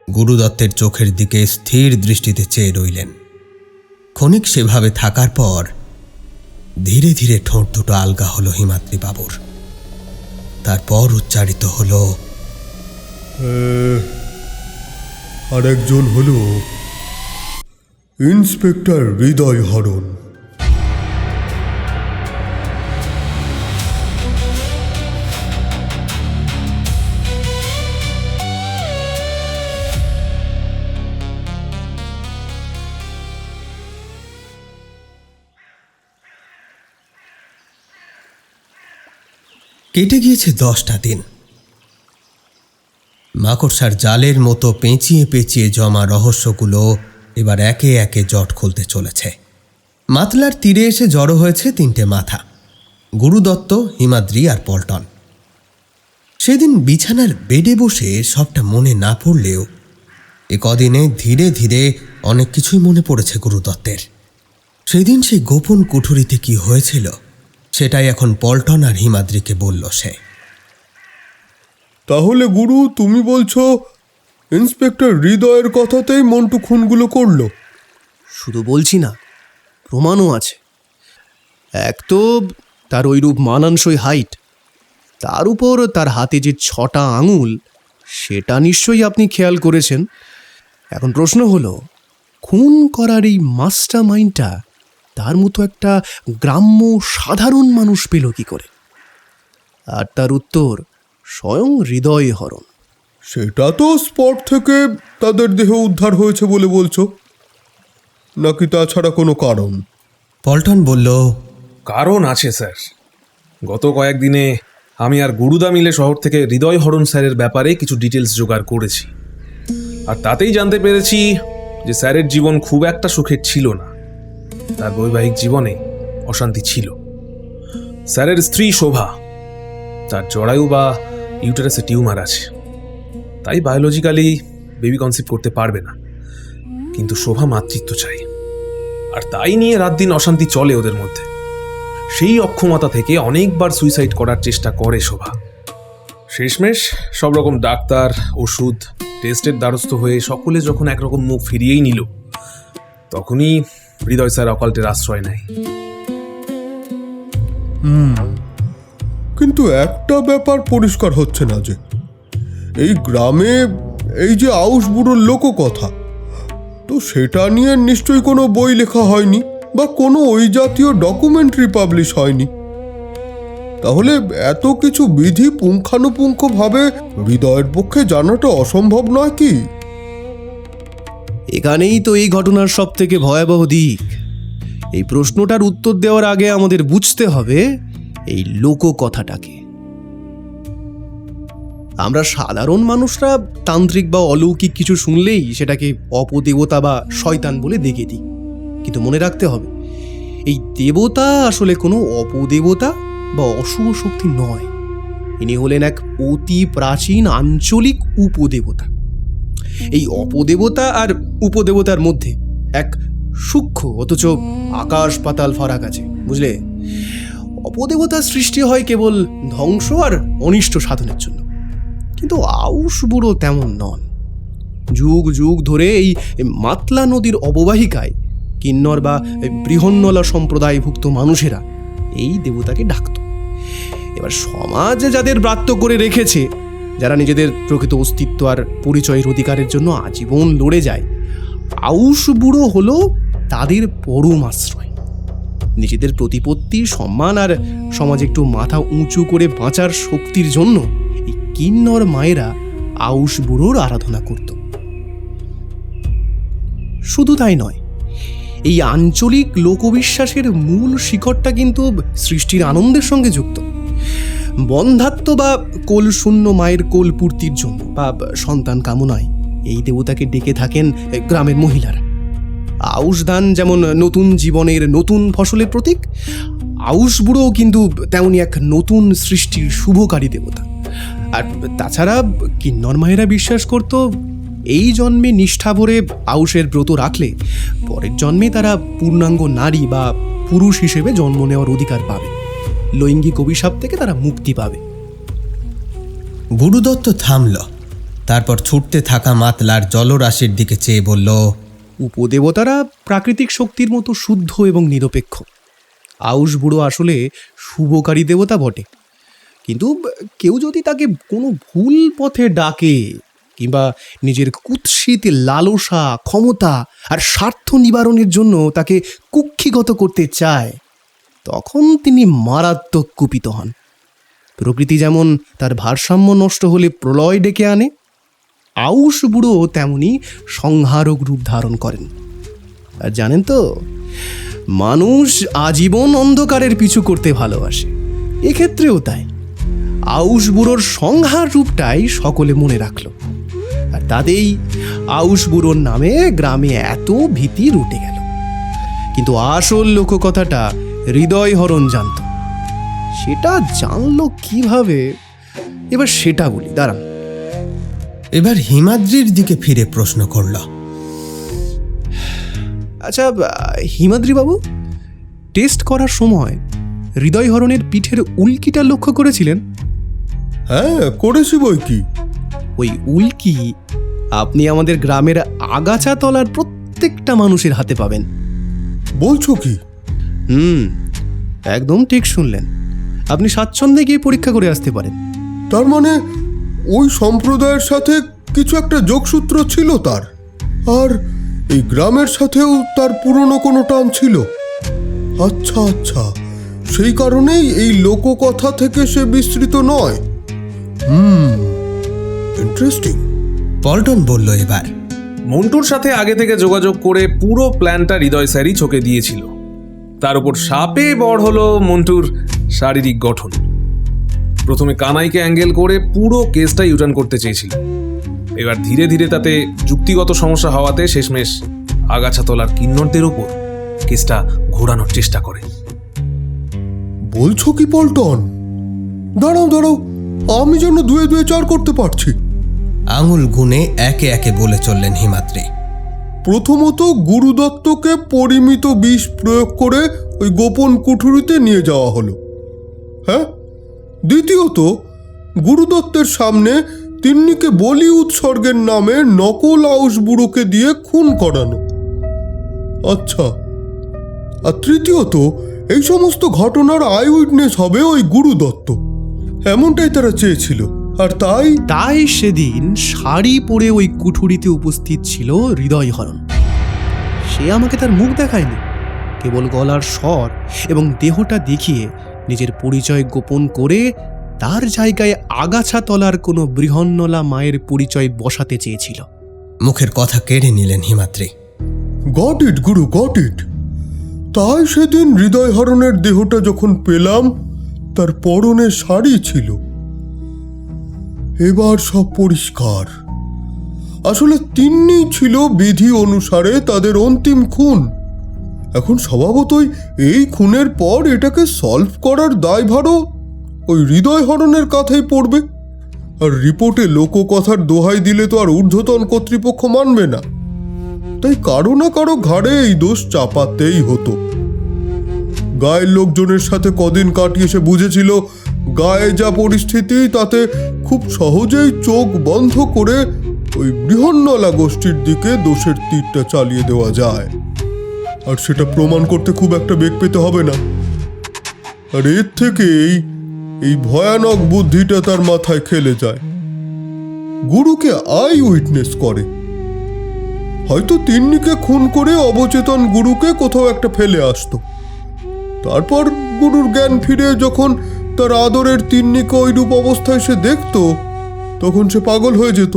গুরুদত্তের চোখের দিকে স্থির দৃষ্টিতে চেয়ে রইলেন। ক্ষণিক সেভাবে থাকার পর ধীরে ধীরে ঠোঁট দুটো আলগা হলো হিমাদ্রিবাবুর। তারপর উচ্চারিত হলো, আর একজন হলো ইন্সপেক্টর হৃদয় হরণ। কেটে গিয়েছে 10টা দিন। মাকড়সার জালের মতো পেঁচিয়ে পেঁচিয়ে জমা রহস্যগুলো এবার একে একে জট খুলতে চলেছে। মাতলার তীরে এসে জড়ো হয়েছে 3টে মাথা, গুরুদত্ত, হিমাদ্রি আর পল্টন। সেদিন বিছানার বেডে বসে সবটা মনে না পড়লেও এ কদিনে ধীরে ধীরে অনেক কিছুই মনে পড়েছে গুরুদত্তের। সেদিন সেই গোপন কুঠুরিতে কি হয়েছিল সেটাই এখন পল্টন আর হিমাদ্রিকে বলল সে। তাহলে গুরু, তুমি বলছো ইন্সপেক্টর হৃদয়ের কথাতেই মন্টু খুনগুলো করলো? শুধু বলছি না, প্রমাণও আছে। এক তো তার ওইরূপ মানানসই হাইট, তার উপর তার হাতে যে 6টা আঙুল, সেটা নিশ্চয়ই আপনি খেয়াল করেছেন। এখন প্রশ্ন হলো, খুন করার এই মাস্টার মাইন্ডটা তার মতো একটা গ্রাম্য সাধারণ মানুষ পেল কি করে? আর তার উত্তর স্বয়ং হৃদয়হরণ। সেটা তো স্পট থেকে তাদের দেহ উদ্ধার হয়েছে বলে বলছো, নাকি তাছাড়া কোনো কারণ? পল্টন বলল, কারণ আছে স্যার। গত কয়েকদিনে আমি আর গুরুদা মিলে শহর থেকে হৃদয়হরণ স্যারের ব্যাপারে কিছু ডিটেলস জোগাড় করেছি, আর তাতেই জানতে পেরেছি যে স্যারের জীবন খুব একটা সুখের ছিল না। তার বৈবাহিক জীবনে অশান্তি ছিল। স্যারের স্ত্রী শোভা, তার জরায়ু বা ইউটেরাসে টিউমার আছে, তাই বায়োলজিক্যালি বেবি কনসিভ করতে পারবে না। কিন্তু শোভা মাতৃত্ব চাই, আর তাই নিয়ে রাত দিন অশান্তি চলে ওদের মধ্যে। সেই অক্ষমতা থেকে অনেকবার সুইসাইড করার চেষ্টা করে শোভা। শেষমেশ সব রকম ডাক্তার, ওষুধ, টেস্টের দ্বারস্থ হয়ে সকলে যখন একরকম মুখ ফিরিয়েই নিল, তখনই হৃদয় স্যার অকাল্টের আশ্রয় নেয়। কিন্তু একটা ব্যাপার পরিষ্কার হচ্ছে না, যে এই গ্রামে এই যে আউশ বুড়োর লোককথা, তো সেটা নিয়ে নিশ্চয়ই কোনো বই লেখা হয়নি বা কোনো ওই জাতীয় ডকুমেন্টারি পাবলিশ হয়নি। তাহলে এত কিছু বিধি পুঙ্খানুপুঙ্খভাবে হৃদয়ের পক্ষে জানাটা অসম্ভব নয় কি? এখানেই তো এই ঘটনার সব থেকে ভয়াবহ দিক। এই প্রশ্নটার উত্তর দেওয়ার আগে আমাদের বুঝতে হবে এই লোককথাটাকে। আমরা সাধারণ মানুষরা তান্ত্রিক বা অলৌকিক কিছু শুনলেই সেটাকে অপদেবতা বা শয়তান বলে দেখে দিই, কিন্তু মনে রাখতে হবে এই দেবতা আসলে কোনো অপদেবতা বা অশুভ শক্তি নয়। ইনি হলেন এক অতি প্রাচীন আঞ্চলিক উপদেবতা। এই অপদেবতা আর উপদেবতার মধ্যে এক সূক্ষ্ম অথচ আকাশ পাতাল ফারাক আছে, বুঝলে? অপদেবতার সৃষ্টি হয় কেবল ধ্বংস আর অনিষ্ট সাধনের জন্য, কিন্তু আউশ বুড়ো তেমন নন। যুগ যুগ ধরে এই মাতলা নদীর অববাহিকায় কিন্নর বা বৃহন্নলা সম্প্রদায়ভুক্ত মানুষেরা এই দেবতাকে ডাকত। এবার সমাজে যাদের ব্রাত্য করে রেখেছে, যারা নিজেদের প্রকৃত অস্তিত্ব আর পরিচয়ের অধিকারের জন্য আজীবন লড়ে যায়, আউশ বুড়ো হলো তাদের পরম আশ্রয়। নিজেদের প্রতিপত্তি, সম্মান আর সমাজে একটু মাথা উঁচু করে বাঁচার শক্তির জন্য এই কিন্নর মায়েরা আউশ বুড়োর আরাধনা করত। শুধু তাই নয়, এই আঞ্চলিক লোকবিশ্বাসের মূল শিকড়টা কিন্তু সৃষ্টির আনন্দের সঙ্গে যুক্ত। বন্ধাত্ম বা কোলশূন্য মায়ের কোল পূর্তির জন্য বা সন্তান কামনায় এই দেবতাকে ডেকে থাকেন গ্রামের মহিলারা। আউশ ধান যেমন নতুন জীবনের নতুন ফসলের প্রতীক, আউশ বুড়ো কিন্তু তেমনই এক নতুন সৃষ্টির শুভকারী দেবতা। আর তাছাড়া কিন্নর মায়েরা বিশ্বাস করত এই জন্মে নিষ্ঠা ভরে আউশের ব্রত রাখলে পরের জন্মে তারা পূর্ণাঙ্গ নারী বা পুরুষ হিসেবে জন্ম নেওয়ার অধিকার পাবে, লৈঙ্গিক অভিশাপ থেকে তারা মুক্তি পাবে। গুরুদত্ত থামল, তারপর ছুটতে থাকা মাতলার জলরাশির দিকে চেয়ে বলল, উপদেবতারা প্রাকৃতিক শক্তির মতো শুদ্ধ এবং নিরপেক্ষ। আউশ বুড়ো আসলে শুভকারী দেবতা বটে, কিন্তু কেউ যদি তাকে কোনো ভুল পথে ডাকে কিংবা নিজের কুৎসিত লালসা, ক্ষমতা আর স্বার্থ নিবারণের জন্য তাকে কুক্ষিগত করতে চায়, তখন তিনি মারাত্মক কুপিত হন। প্রকৃতি যেমন তার ভারসাম্য নষ্ট হলে প্রলয় ডেকে আনে, আউশ বুড়ো তেমনি সংহারক রূপ ধারণ করেন। আর জানেন তো, মানুষ আজীবন অন্ধকারের পিছু করতে ভালোবাসে, এক্ষেত্রেও তাই। আউশ বুড়োর সংহার রূপটাই সকলে মনে রাখল, আর তাতেই আউশ বুড়োর নামে গ্রামে এত ভীতি উঠে গেল। কিন্তু আসল লোককথাটা হৃদয়হরণ জানত। সেটা জানলো কিভাবে, এবার সেটা বলি, দাঁড়ান। এবার হিমাদ্রির দিকে ফিরে প্রশ্ন করল, আচ্ছা হিমাদ্রি বাবু, টেস্ট করার সময় হৃদয়হরণের পিঠের উল্কিটা লক্ষ্য করেছিলেন? হ্যাঁ, করেছি বই কি। ওই উল্কি আপনি আমাদের গ্রামের আগাছা তলার প্রত্যেকটা মানুষের হাতে পাবেন। বলছো কি? একদম ঠিক শুনলেন। আপনি স্বাচ্ছন্দ্যে গিয়ে পরীক্ষা করে আসতে পারেন। তার মানে ওই সম্প্রদায়ের সাথে কিছু একটা যোগসূত্র ছিল তার, আর এই গ্রামের সাথেও তার পুরনো কোনো টান ছিল। আচ্ছা আচ্ছা, সেই কারণেই এই লোককথা থেকে সে বিস্তৃত নয়। ইন্টারেস্টিং। পল্টন বলল এবার। মন্টুর সাথে আগে থেকে যোগাযোগ করে পুরো প্ল্যানটা হৃদয় স্যারই চোখে দিয়েছিল। তার উপর সাপে বড় হলো মন্টুর শারীরিক গঠন। প্রথমে কানাইকে অ্যাঙ্গেল করে পুরো কেসটা ইউটার্ন করতে চেয়েছিল। এবার ধীরে ধীরে তাতে যুক্তিগত সমস্যা হওয়াতে শেষমেশ আগাছাতলার কিন্নরদের ওপর কেসটা ঘোরানোর চেষ্টা করে। বলছো কি পল্টন? দাঁড়াও দাঁড়াও, আমি যেন দুয়ে দুয়ে চার করতে পারছি। আঙুল গুনে একে একে বলে চললেন হিমাদ্রি। প্রথমত গুরুদত্তকে পরিমিত বিষ প্রয়োগ করে ওই গোপন কুঠুরিতে নিয়ে যাওয়া হলো। হ্যাঁ, দ্বিতীয়ত গুরুদত্তের সামনে তিন্নিকে বলি উৎসর্গের নামে নকল আউশ বুড়োকে দিয়ে খুন করানো। আচ্ছা, আর তৃতীয়ত এই সমস্ত ঘটনার আই উইটনেস হবে ওই গুরুদত্ত, এমনটাই তারা চেয়েছিল। আর তাই সেদিন শাড়ি পরে ওই কুঠুরিতে উপস্থিত ছিল হৃদয়হরণ। সে আমাকে তার মুখ দেখায়নি, কেবল গলার স্বর এবং দেহটা দেখিয়ে নিজের পরিচয় গোপন করে তার জায়গায় আগাছাতলার কোনো বৃহন্নলা মায়ের পরিচয় বসাতে চেয়েছিল। মুখের কথা কেড়ে নিলেন Himadri. Got it Guru, got it. তাই সেদিন হৃদয়হরণের দেহটা যখন পেলাম তার পরনে শাড়ি ছিল। এবার সব পরিষ্কার। আসলে তিন্নি ছিল বিধি অনুসারে তাদের অন্তিম খুন। এখন স্বভাবতই এই খুনের পর এটাকে সলভ করার দায়ভারও ওই হৃদয়হরণের কাঁধেই পড়বে। আর রিপোর্টে লোককথার দোহাই দিলে তো আর ঊর্ধ্বতন কর্তৃপক্ষ মানবে না। তাই কারো না কারো ঘাড়ে এই দোষ চাপাতেই হতো। গায়ের লোকজনের সাথে কদিন কাটিয়ে সে বুঝেছিল গায়ে যা পরিস্থিতি তাতে খুব সহজেই চোখ বন্ধ করে ওই বৃহন্নলা গোষ্ঠীর দিকে দোষের তীরটা চালিয়ে দেওয়া যায়। আর সেটা প্রমাণ করতে খুব একটা বেগ পেতে হবে না। আর এর থেকেই এই ভয়ানক বুদ্ধিটা তার মাথায় খেলে যায়। গুরুকে আই উইটনেস করে। হয়তো তিন্নিকে খুন করে অবচেতন গুরুকে কোথাও একটা ফেলে আসতো। তারপর গুরুর জ্ঞান ফিরে যখন তার আদরের তিন্নিকে ওইরূপ অবস্থায় সে দেখত, তখন সে পাগল হয়ে যেত।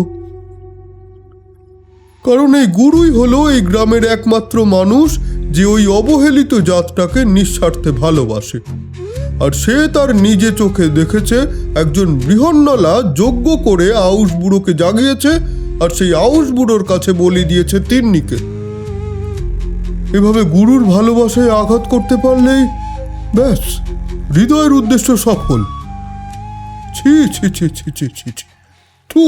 কারণ এই গুরুই হলো এই গ্রামের একমাত্র মানুষ যে ওই অবহেলিত জাতটাকে নিঃস্বার্থে ভালোবাসে। আর সে তার নিজে চোখে দেখেছে একজন বৃহন্নলা যজ্ঞ করে আউশ বুড়োকে জাগিয়েছে, আর সেই আউশ বুড়োর কাছে বলি দিয়েছে তিন্নিকে। এভাবে গুরুর ভালোবাসায় আঘাত করতে পারলেই ব্যাস হৃদয়ের উদ্দেশ্য সফল। ছি ছি ছি ছি ছি ছি ছি, থু,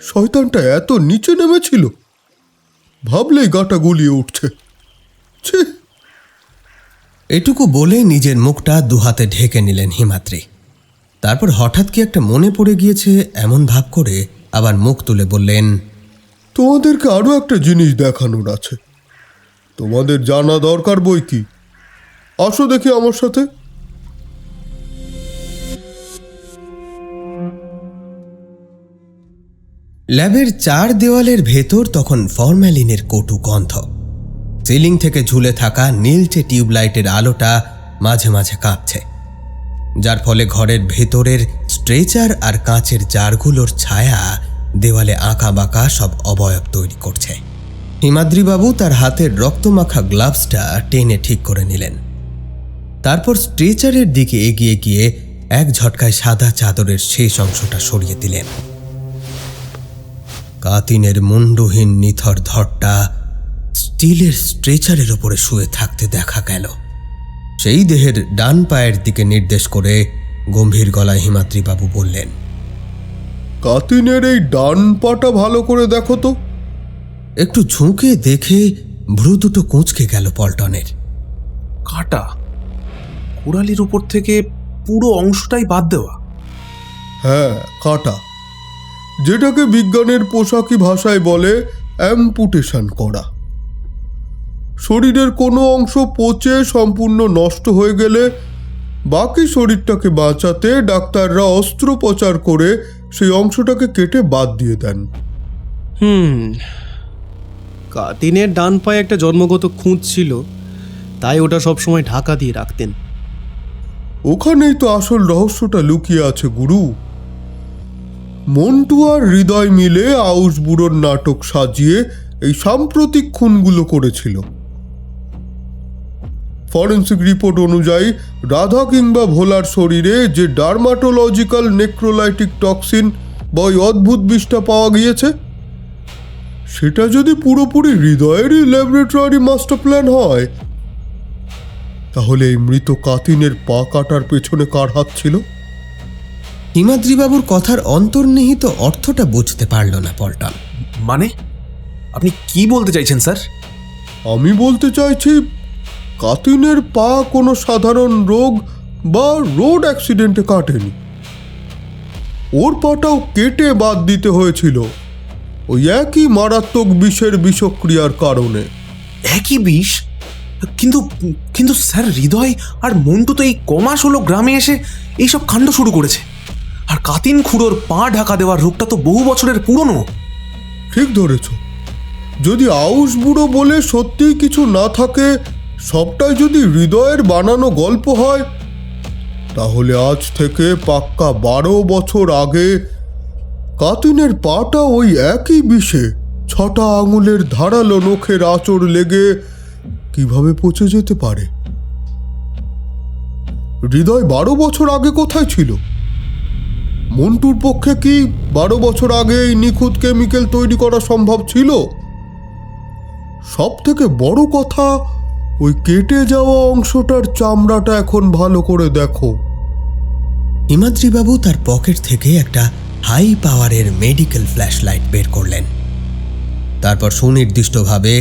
শয়তানটা এত নিচে নেমেছিল, ভাবলেই গাটা গুলিয়ে উঠছে। ছি। এটুকু বলে নিজের মুখটা দুহাতে ঢেকে নিলেন হিমাদ্রি। তারপর হঠাৎ কি একটা মনে পড়ে গিয়েছে এমন ভাব করে আবার মুখ তুলে বললেন, তোমাদেরকে আরো একটা জিনিস দেখানোর আছে। তোমাদের জানা দরকার বই কি। আসো দেখি আমার সাথে। ল্যাবের চার দেওয়ালের ভেতর তখন ফরম্যালিনের কটু গন্ধ। সিলিং থেকে ঝুলে থাকা নীলচে টিউবলাইটের আলোটা মাঝে মাঝে কাঁপছে, যার ফলে ঘরের ভেতরের স্ট্রেচার আর কাঁচের জারগুলোর ছায়া দেওয়ালে আঁকা বাঁকা সব অবয়ব তৈরি করছে। হিমাদ্রিবাবু তার হাতের রক্তমাখা গ্লাভসটা টেনে ঠিক করে নিলেন। তারপর স্ট্রেচারের দিকে এগিয়ে গিয়ে এক ঝটকায় সাদা চাদরের শেষ অংশটা সরিয়ে দিলেন। কাতিনের মুন্ডহীন নিথর ধরটা স্টিলের স্ট্রেচারের ওপরে শুয়ে থাকতে দেখা গেল। সেই দেহের ডান পায়ের দিকে নির্দেশ করে গম্ভীর গলায় হিমাদ্রিবাবু বললেন, কাতিনের এই ডান পাটা ভালো করে দেখো তো। একটু ঝুঁকে দেখে ভ্রু দুটো কুঁচকে গেল পল্টনের। কাটা, কোড়ালির উপর থেকে পুরো অংশটাই বাদ দেওয়া। হ্যাঁ, কাটা, যেটাকে বিজ্ঞানের পোশাকি ভাষায় বলে অ্যাম্পুটেশন করা। শরীরের কোনো অংশ পচে সম্পূর্ণ নষ্ট হয়ে গেলে বাকি শরীরটাকে বাঁচাতে ডাক্তাররা অস্ত্রোপচার করে সেই অংশটাকে কেটে বাদ দিয়ে দেন। কাতিনের ডান পায়ে একটা জন্মগত খুঁত ছিল, তাই ওটা সবসময় ঢাকা দিয়ে রাখতেন। ওখানেই তো আসল রহস্যটা লুকিয়ে আছে গুরু। মন্টু আর হৃদয় মিলে আউশ বুড়োর নাটক সাজিয়ে এই সাম্প্রতিক খুনগুলো করেছিল। ফরেন্সিক রিপোর্ট অনুযায়ী রাধা কিংবা ভোলার শরীরে যে ডার্মাটোলজিক্যাল নেক্রোলাইটিক টক্সিন বা ওই অদ্ভুত বিষটা পাওয়া গিয়েছে, সেটা যদি পুরোপুরি হৃদয়েরই ল্যাবরেটরি মাস্টার প্ল্যান হয়, তাহলে এই মৃত কাতিনের পা কাটার পেছনে কার হাত ছিল? হিমাদ্রিবাবুর কথার অন্তর্নিহিত অর্থটা বুঝতে পারল না পল্টন। মানে আপনি কি বলতে চাইছেন স্যার? আমি বলতে চাইছি, কাতিনের পা কোনো সাধারণ রোগ বা রোড অ্যাক্সিডেন্টে কাটেনি। ওর পাটাও কেটে বাদ দিতে হয়েছিল ওই একই মারাত্মক বিষের বিষক্রিয়ার কারণে। একই বিষ? কিন্তু কিন্তু স্যার, হৃদয় আর মন্টু তো এই কমাস হলো গ্রামে এসে এইসব কাণ্ড শুরু করেছে। আর কাতিন খুড়োর পা ঢাকা দেওয়ার রোগটা তো বহু বছরের পুরনো। ঠিক ধরেছ। যদি আউশ বুড়ো বলে সত্যিই কিছু না থাকে, সবটাই যদি হৃদয়ের বানানো গল্প হয়, তাহলে আজ থেকে পাক্কা 12 বছর আগে কাতিনের পাটা ওই একই বিষে 6টা আঙুলের ধারালো নখের আঁচড় লেগে কিভাবে পচে যেতে পারে? হৃদয় 12 বছর আগে কোথায় ছিল? মন্টুর পক্ষে কি 12 বছর আগে এই নিখুঁত কেমিক্যাল তৈরি করা সম্ভব ছিল? সব থেকে বড় কথা, ওই কেটে যাওয়া অংশটার চামড়াটা এখন ভালো করে দেখো। হিমাদ্রিবাবু তার পকেট থেকে একটা হাই পাওয়ারের মেডিকেল ফ্ল্যাশলাইট বের করলেন। তারপর সুনির্দিষ্টভাবে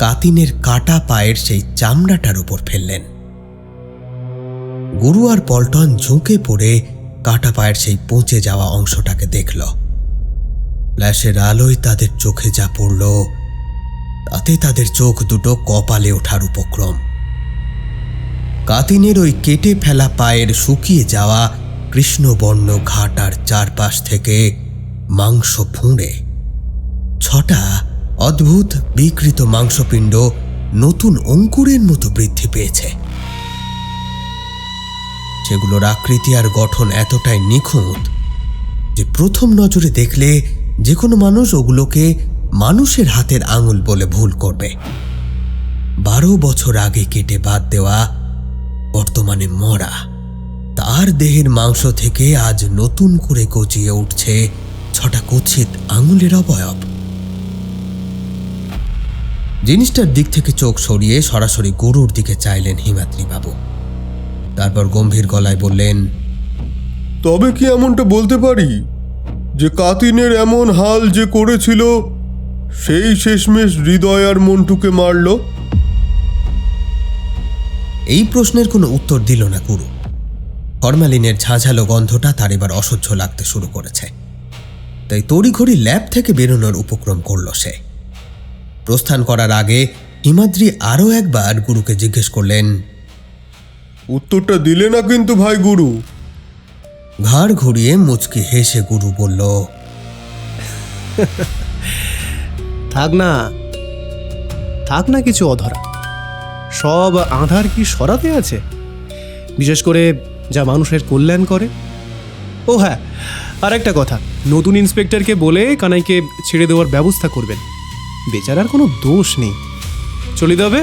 কাতিনের কাটা পায়ের সেই চামড়াটার উপর ফেললেন। গুরু আর পল্টন ঝুঁকে পড়ে কাটা পায়ের সেই পচে যাওয়া অংশটাকে দেখল। ফ্ল্যাশের আলোয় তাদের চোখে যা পড়ল, তাতে তাদের চোখ দুটো কপালে ওঠার উপক্রম। কাতিনের ওই কেটে ফেলা পায়ের শুকিয়ে যাওয়া কৃষ্ণবর্ণ ঘাটার চারপাশ থেকে মাংস ফুঁড়ে 6টা অদ্ভুত বিকৃত মাংসপিণ্ড নতুন অঙ্কুরের মতো বৃদ্ধি পেয়েছে। সেগুলোর আকৃতি আর গঠন এতটাই নিখুঁত যে প্রথম নজরে দেখলে যে কোনো মানুষ ওগুলোকে মানুষের হাতের আঙুল বলে ভুল করবে। 12 বছর আগে কেটে বাদ দেওয়া, বর্তমানে মরা, তার দেহের মাংস থেকে আজ নতুন করে গজিয়ে উঠছে 6টা কুৎসিত আঙুলের অবয়ব। জিনিসটার দিক থেকে চোখ সরিয়ে সরাসরি গুরুর দিকে চাইলেন হিমাদ্রিবাবু। তারপর গম্ভীর গলায় বললেন, তবে কি এমনটা বলতে পারি যে কাতিনের এমন হাল যে করেছিল, সেই শেষমেশ হৃদয় আর মন্টুকে মারল? এই প্রশ্নের কোনো উত্তর দিল না গুরু। ফরমালিনের ঝাঁঝালো গন্ধটা তার এবার অসহ্য লাগতে শুরু করেছে, তাই তড়িঘড়ি ল্যাব থেকে বেরোনোর উপক্রম করল সে। প্রস্থান করার আগে হিমাদ্রি আরও একবার গুরুকে জিজ্ঞেস করলেন, উত্তরটা দিলে না কিন্তু ভাই গুরু? ঘাড় ঘুরিয়ে মুচকি হেসে গুরু বলল, থাক না কিছু অধরা। সব আধার কি সরাতে আছে, বিশেষ করে যা মানুষের কল্যাণ করে। ও হ্যাঁ, আর একটা কথা, নতুন ইন্সপেক্টরকে বলে কানাইকে ছেড়ে দেওয়ার ব্যবস্থা করবেন। বেচারার কোনো দোষ নেই। চলে যাবে।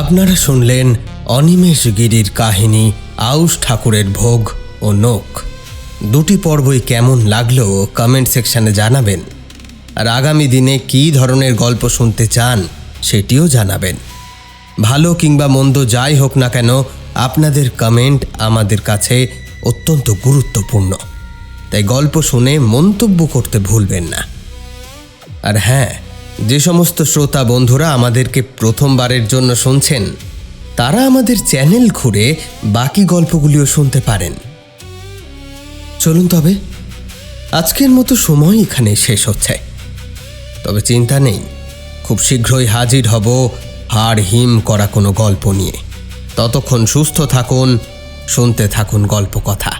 আপনারা শুনলেন অনিমেষ গিরির কাহিনী আউশ ঠাকুরের ভোগ ও নোক। দুটি পর্বই কেমন লাগলো কমেন্ট সেকশনে জানাবেন, আর আগামী দিনে কী ধরনের গল্প শুনতে চান সেটিও জানাবেন। ভালো কিংবা মন্দ যাই হোক না কেন, আপনাদের কমেন্ট আমাদের কাছে অত্যন্ত গুরুত্বপূর্ণ, তাই গল্প শুনে মন্তব্য করতে ভুলবেন না। আর হ্যাঁ, যে সমস্ত শ্রোতা বন্ধুরা আমাদেরকে প্রথমবারের জন্য শুনছেন, তারা আমাদের চ্যানেল ঘুরে বাকি গল্পগুলিও শুনতে পারেন। চলুন তবে, আজকের মতো সময় এখানে শেষ হচ্ছে। তবে চিন্তা নেই, খুব শীঘ্রই হাজির হব হাড় হিম করা কোনো গল্প নিয়ে। ততক্ষণ সুস্থ থাকুন, শুনতে থাকুন গল্প কথা।